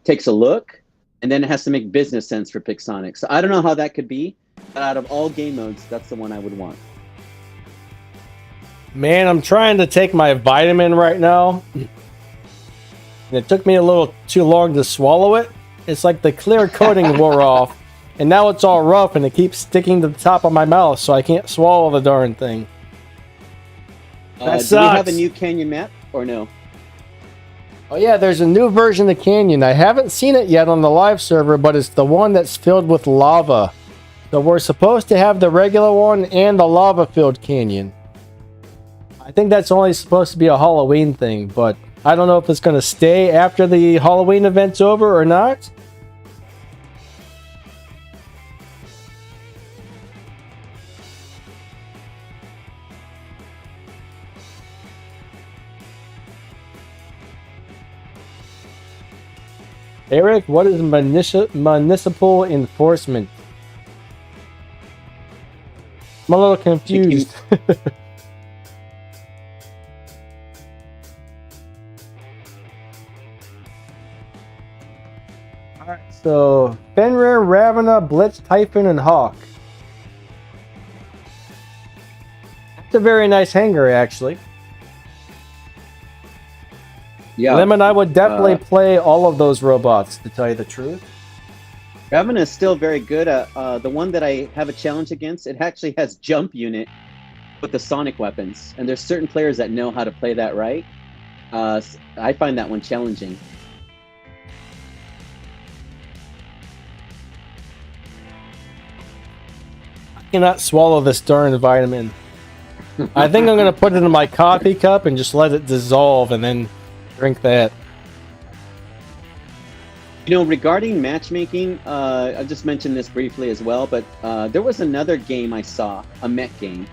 takes a look, and then it has to make business sense for Pixonic. So I don't know how that could be, but out of all game modes, that's the one I would want. Man, I'm trying to take my vitamin right now. And it took me a little too long to swallow it. It's like the clear coating wore off, and now it's all rough, and it keeps sticking to the top of my mouth, so I can't swallow the darn thing. Do we have sucks. a new Canyon map, or no? Oh yeah, there's a new version of Canyon. I haven't seen it yet on the live server, but it's the one that's filled with lava. So we're supposed to have the regular one and the lava-filled Canyon. I think that's only supposed to be a Halloween thing, but I don't know if it's going to stay after the Halloween event's over or not. Eric, what is municipal enforcement? I'm a little confused. Alright, so Fenrir, Ravena, Blitz, Typhon, and Hawk. That's a very nice hangar, actually. Yeah. Lemon, I would definitely play all of those robots, to tell you the truth. Ravena is still very good. The one that I have a challenge against, it actually has jump unit with the sonic weapons, and there's certain players that know how to play that right. I find that one challenging. I cannot swallow this darn vitamin. I think I'm going to put it in my coffee cup and just let it dissolve and then drink that. Regarding matchmaking, I just mentioned this briefly as well, but there was another game I saw, a mech game,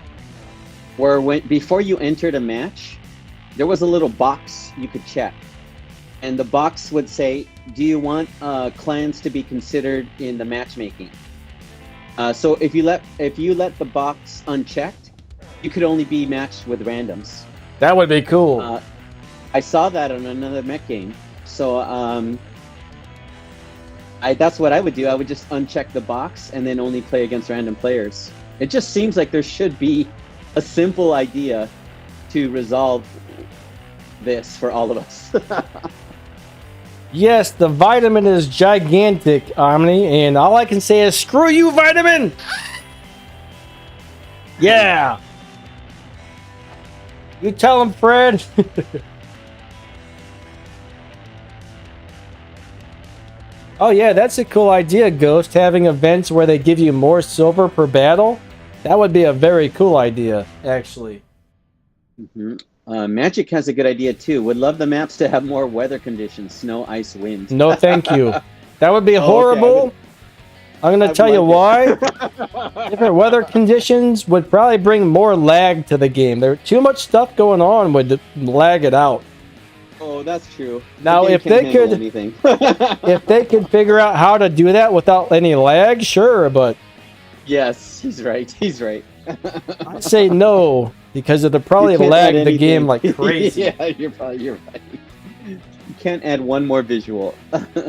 where before you entered a match, there was a little box you could check. And the box would say, do you want clans to be considered in the matchmaking? So if you let the box unchecked, you could only be matched with randoms. That would be cool. I saw that on another mech game. So that's what I would do. I would just uncheck the box and then only play against random players. It just seems like there should be a simple idea to resolve this for all of us. Yes, the vitamin is gigantic, Omni, and all I can say is screw you, vitamin! Yeah! You tell him, Fred. Oh yeah, that's a cool idea, Ghost, having events where they give you more silver per battle. That would be a very cool idea, actually. Mm-hmm. Magic has a good idea too. Would love the maps to have more weather conditions: snow, ice, wind. No, thank you. That would be horrible. Okay, I'm going to tell you why. Different weather conditions would probably bring more lag to the game. There's too much stuff going on would lag it out. Oh, that's true. Now, if they could, if they could figure out how to do that without any lag, sure. But yes, he's right. He's right. I say no because it'll probably lag the game like crazy. Yeah, you're right. You can't add one more visual.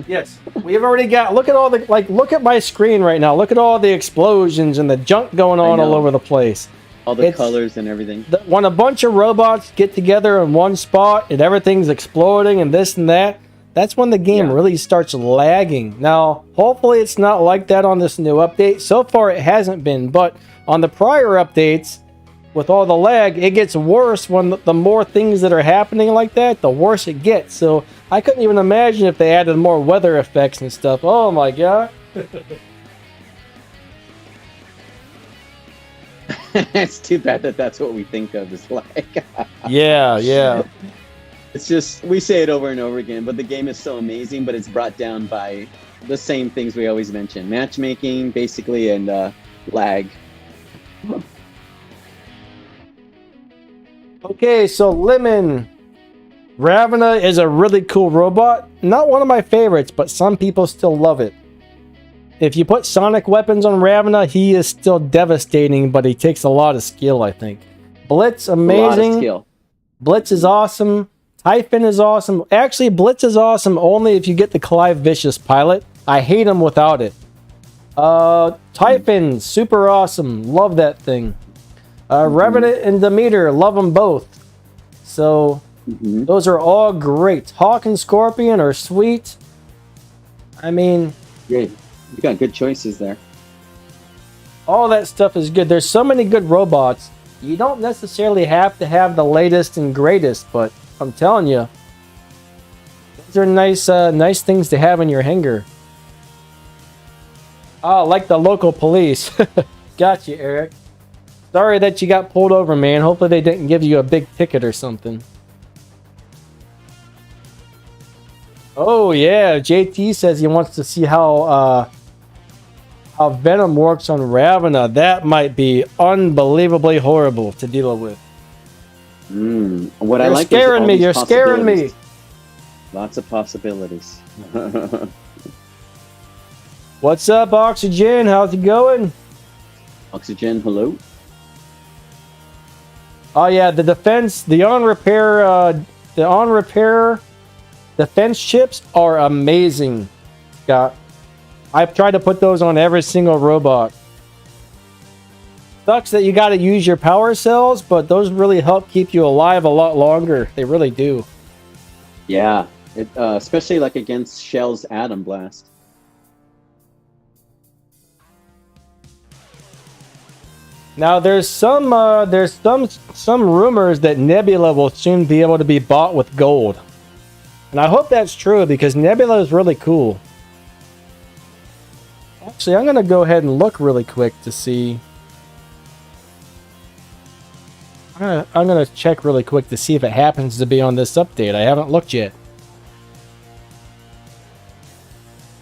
Yes, we've already got. Look at all the look at my screen right now. Look at all the explosions and the junk going on all over the place. All the colors and everything. When a bunch of robots get together in one spot and everything's exploding and this and that, that's when the game really starts lagging. Now, hopefully it's not like that on this new update. So far it hasn't been, but on the prior updates, with all the lag, it gets worse when the more things that are happening like that, the worse it gets. So I couldn't even imagine if they added more weather effects and stuff. Oh my god. It's too bad that that's what we think of as like. Yeah. It's just, we say it over and over again, but the game is so amazing, but it's brought down by the same things we always mention. Matchmaking, basically, and lag. Okay, so Lemon. Ravana is a really cool robot. Not one of my favorites, but some people still love it. If you put sonic weapons on Ravana, he is still devastating, but he takes a lot of skill, I think. Blitz, amazing. A lot of skill. Blitz is awesome. Typhon is awesome. Actually, Blitz is awesome only if you get the Clive Vicious pilot. I hate him without it. Typhon, super awesome. Love that thing. Revenant and Demeter, love them both. So, those are all great. Hawk and Scorpion are sweet. I mean... Great. You got good choices there. All that stuff is good. There's so many good robots. You don't necessarily have to have the latest and greatest, but I'm telling you, these are nice things to have in your hangar. Oh, like the local police. Got you, Eric. Sorry that you got pulled over, man. Hopefully they didn't give you a big ticket or something. Oh yeah, JT says he wants to see how Venom works on Ravana. That might be unbelievably horrible to deal with. What I like scaring me. You're scaring me. Lots of possibilities. What's up, Oxygen? How's it going? Oxygen, hello. Oh yeah, the defense, the on repair defense chips are amazing, Scott. I've tried to put those on every single robot. Sucks that you got to use your power cells, but those really help keep you alive a lot longer. They really do. Yeah, especially like against Shell's Atom Blast. Now there's some rumors that Nebula will soon be able to be bought with gold. And I hope that's true because Nebula is really cool. Actually, I'm going to go ahead and look really quick to see. I'm going to check really quick to see if it happens to be on this update. I haven't looked yet.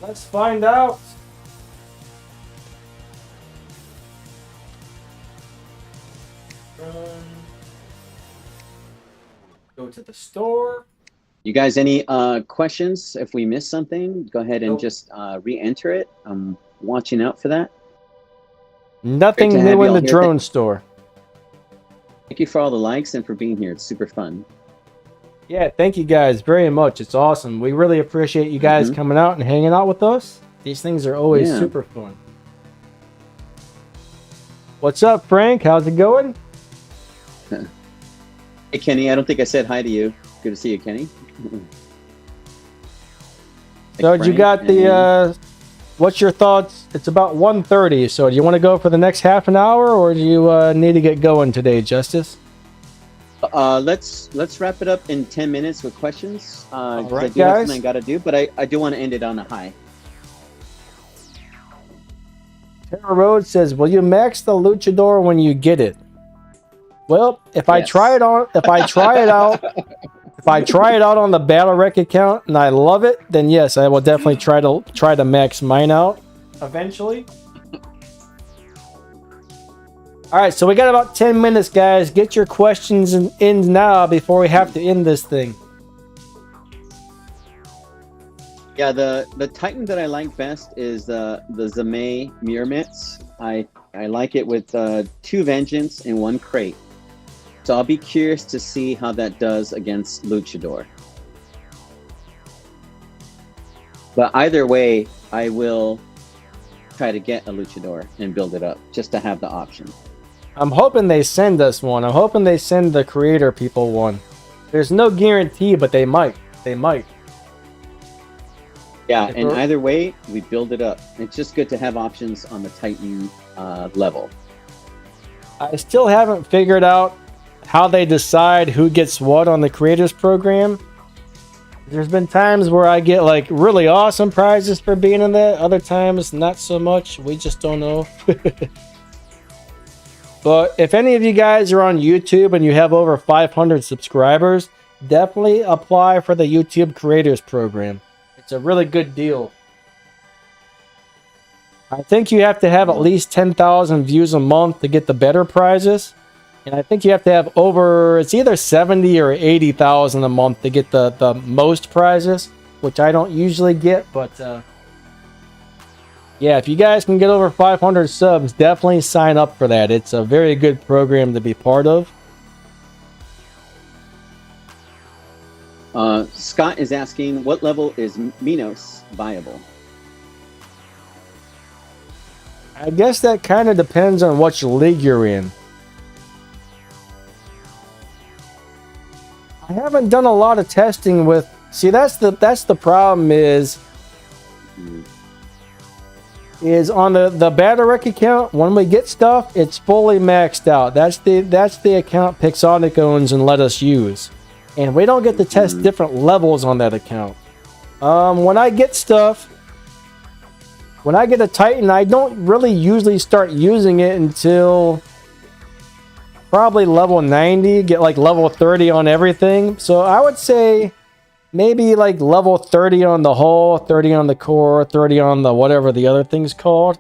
Let's find out. Go to the store. You guys, any questions? If we missed something, go ahead and Nope. just re-enter it. I'm watching out for that. Nothing Great to have new you in all the here. drone store. Thank you for all the likes and for being here. It's super fun. Yeah, thank you guys very much. It's awesome. We really appreciate you guys coming out and hanging out with us. These things are always super fun. What's up, Frank? How's it going? Hey, Kenny, I don't think I said hi to you. Good to see you, Kenny. So you got the, what's your thoughts? It's about 1:30, so do you want to go for the next half an hour, or do you need to get going today, Justice? Let's wrap it up in 10 minutes with questions. All I right, do have guys. something I got to do, but I do want to end it on a high. Terra Road says, "Will you max the luchador when you get it?" Well, if I Yes. try it out, if I try it out on the Battle Rec account and I love it, then yes, I will definitely try to max mine out eventually. All right, so we got about 10 minutes, guys. Get your questions in now before we have to end this thing. Yeah, the Titan that I like best is the Zame Mirmits. I like it with 2 Vengeance and 1 Crate. So I'll be curious to see how that does against Luchador. But either way, I will try to get a Luchador and build it up just to have the option. I'm hoping they send us one. I'm hoping they send the creator people one. There's no guarantee, but they might. They might. Yeah, and either way, we build it up. It's just good to have options on the Titan level. I still haven't figured out how they decide who gets what on the creators program. There's been times where I get like really awesome prizes for being in that. Other times, not so much. We just don't know. But if any of you guys are on YouTube and you have over 500 subscribers, definitely apply for the YouTube creators program. It's a really good deal. I think you have to have at least 10,000 views a month to get the better prizes. And I think you have to have over, it's either 70 or 80,000 a month to get the most prizes, which I don't usually get. But yeah, if you guys can get over 500 subs, definitely sign up for that. It's a very good program to be part of. Scott is asking, what level is Minos viable? I guess that kind of depends on which league you're in. I haven't done a lot of testing with. See, that's the problem is on the Battle Rec account. When we get stuff, it's fully maxed out. That's the account Pixonic owns and let us use, and we don't get to test different levels on that account. When I get stuff, when I get a Titan, I don't really usually start using it until probably level 90, get like level 30 on everything. So I would say maybe like level 30 on the hull, 30 on the core, 30 on the whatever the other thing's called.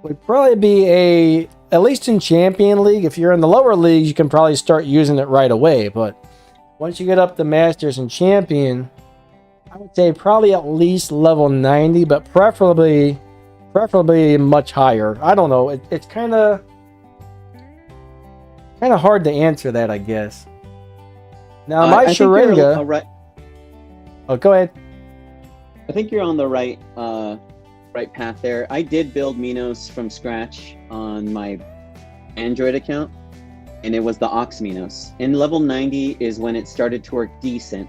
Would probably be at least in Champion League. If you're in the lower leagues, you can probably start using it right away. But once you get up to Masters and Champion, I would say probably at least level 90, but preferably much higher. I don't know. It's kind of hard to answer that, I guess. Now, my Sharinga... Right. Oh, go ahead. I think you're on the right path there. I did build Minos from scratch on my Android account, and it was the Ox Minos. And level 90 is when it started to work decent.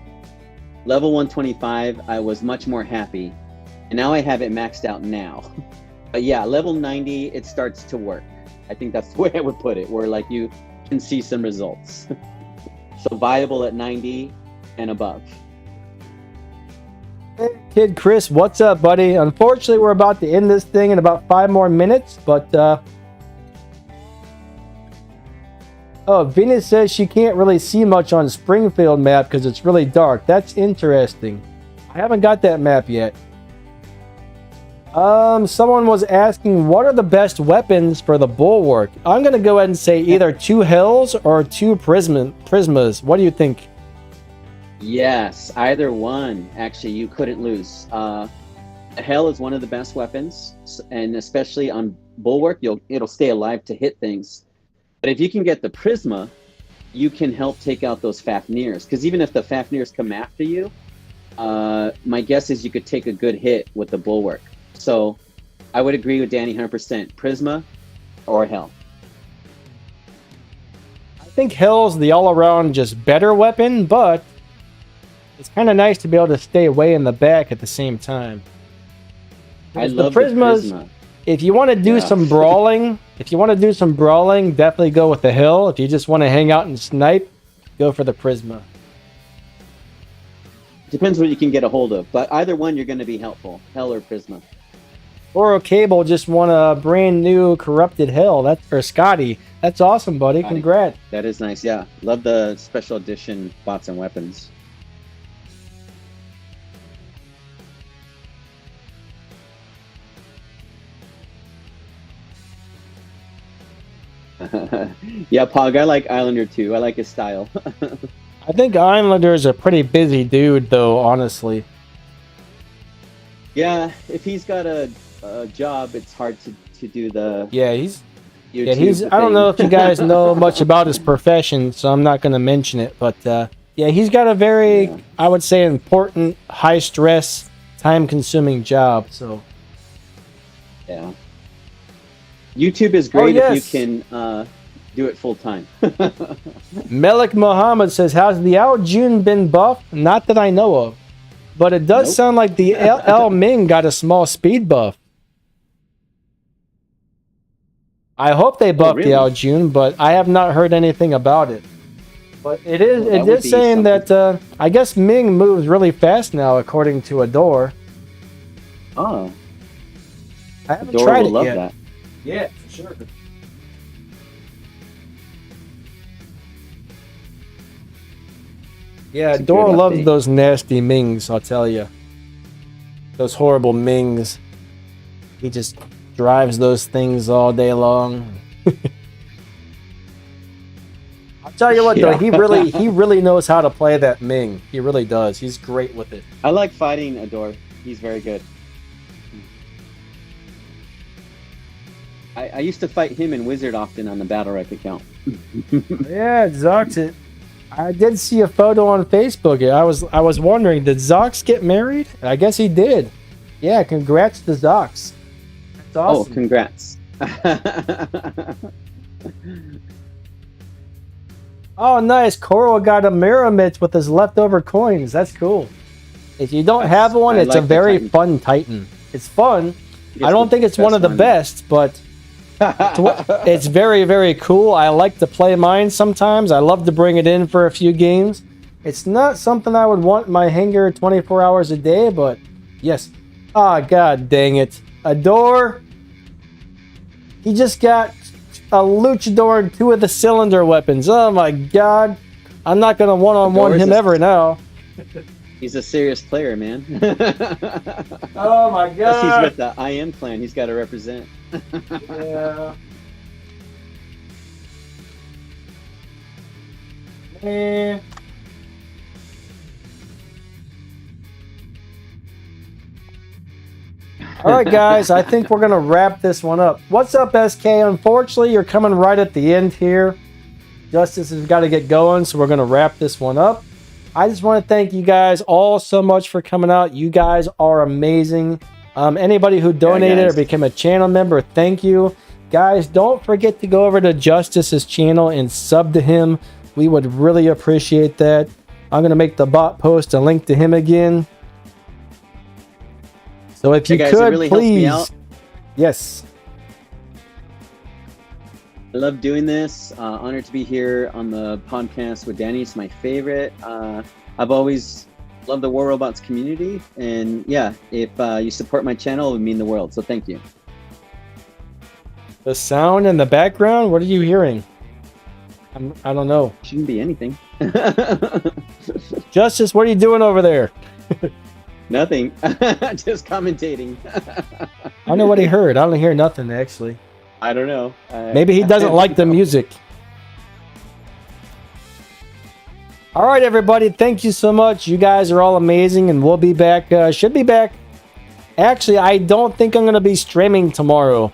Level 125, I was much more happy. And now I have it maxed out now. But yeah, level 90, it starts to work. I think that's the way I would put it, where like you can see some results. So viable at 90 and above. Hey, Kid Chris, what's up, buddy? Unfortunately, we're about to end this thing in about 5 more minutes, but oh, Venus says she can't really see much on Springfield map because it's really dark. That's interesting. I haven't got that map yet. Someone was asking, what are the best weapons for the bulwark? I'm gonna go ahead and say either 2 hills or 2 prismas. What do you think? Yes, either one. Actually, you couldn't lose. Hell is one of the best weapons, and especially on bulwark, it'll stay alive to hit things. But if you can get the prisma, you can help take out those Fafnirs. Because even if the Fafnirs come after you, my guess is you could take a good hit with the bulwark. So I would agree with Danny 100%. Prisma or Hell. I think Hell's the all-around just better weapon, but it's kind of nice to be able to stay way in the back at the same time. I love the Prisma. If you want to do some brawling, definitely go with the Hill. If you just want to hang out and snipe, go for the Prisma. Depends what you can get a hold of, but either one you're going to be helpful, Hell or Prisma. Or a Cable just won a brand new corrupted Hell. Or Scotty. That's awesome, buddy. Scotty. Congrats. That is nice. Yeah, love the special edition bots and weapons. Yeah, Pog, I like Islander too. I like his style. I think Islander's a pretty busy dude, though, honestly. Yeah, if he's got a job, it's hard to do the he's YouTube I don't thing. know if you guys know much about his profession, so I'm not going to mention it, but he's got a very, I would say, important, high stress, time consuming job. So yeah, YouTube is great yes. if you can do it full time. Melik Muhammad says, has the Aljune been buffed? Not that I know of, but it does sound like the El Ming got a small speed buff. I hope they buffed the Aljune, but I have not heard anything about it. But it is saying that I guess Ming moves really fast now, according to Adore. Oh, I haven't Adore tried will it love yet. that. Yeah, for sure. Yeah, It's a Adore good loves update. those nasty Mings, I'll tell you. Those horrible Mings. He just drives those things all day long. I'll tell you what, though, he really knows how to play that Ming. He really does. He's great with it. I like fighting Adore. He's very good. I used to fight him and Wizard often on the Battle Rec account. Yeah, Zox. I did see a photo on Facebook. I was wondering, did Zox get married? I guess he did. Yeah, congrats to Zox. That's awesome. Oh, congrats. Oh, nice. Coral got a Mirror with his leftover coins. That's cool. If you don't have one, I it's like a the very Titan. fun Titan. It's fun. It's I don't the think it's one of the best one. best, but it's very, very cool. I like to play mine sometimes. I love to bring it in for a few games. It's not something I would want in my hangar 24 hours a day, but yes. Ah, god dang it. Adore. He just got a luchador and 2 of the cylinder weapons. Oh my god. I'm not going to one-on-one him ever now. He's a serious player, man. Oh my Plus god. he's with the IM clan. He's got to represent. Yeah. Man. All right, guys. I think we're going to wrap this one up. What's up, SK? Unfortunately, you're coming right at the end here. Justice has got to get going, so we're going to wrap this one up. I just want to thank you guys all so much for coming out. You guys are amazing. Anybody who donated or became a channel member, thank you. Guys, don't forget to go over to Justice's channel and sub to him. We would really appreciate that. I'm going to make the bot post a link to him again. So if you guys, it could, really helps me please. out. Yes. I love doing this. Honored to be here on the podcast with Danny. It's my favorite. I've always loved the War Robots community. And yeah, if you support my channel, it would mean the world. So thank you. The sound in the background, what are you hearing? I don't know. Shouldn't be anything. Justice, what are you doing over there? Nothing. Just commentating. I don't know what he heard. I don't hear nothing, actually. I don't know. Maybe he doesn't like the music. All right, everybody. Thank you so much. You guys are all amazing, and we'll be back. Should be back. Actually, I don't think I'm going to be streaming tomorrow.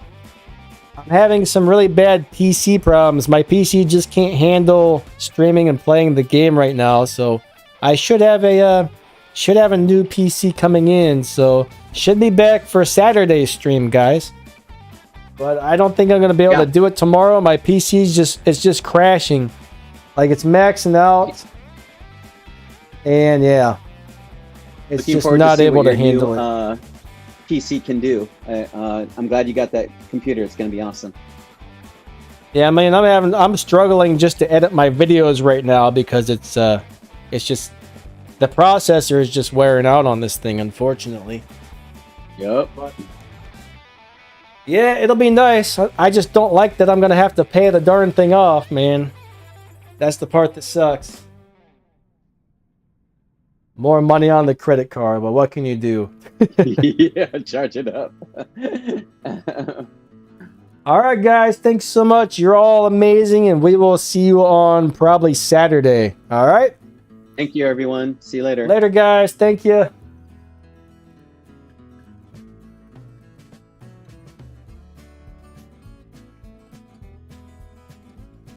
I'm having some really bad PC problems. My PC just can't handle streaming and playing the game right now, so I should have a new PC coming in. So should be back for Saturday's stream, guys. But I don't think I'm going to be able to do it tomorrow. My PC's just crashing. Like, it's maxing out. And yeah, it's Looking just not able to handle it. PC can do. I'm glad you got that computer. It's going to be awesome. Yeah, I mean, I'm struggling just to edit my videos right now because it's just the processor is just wearing out on this thing, unfortunately. Yep. Yeah, it'll be nice. I just don't like that I'm gonna have to pay the darn thing off, man. That's the part that sucks. More money on the credit card, but what can you do? Yeah, charge it up. All right, guys. Thanks so much. You're all amazing, and we will see you on probably Saturday. All right? Thank you, everyone. See you later. Later, guys. Thank you.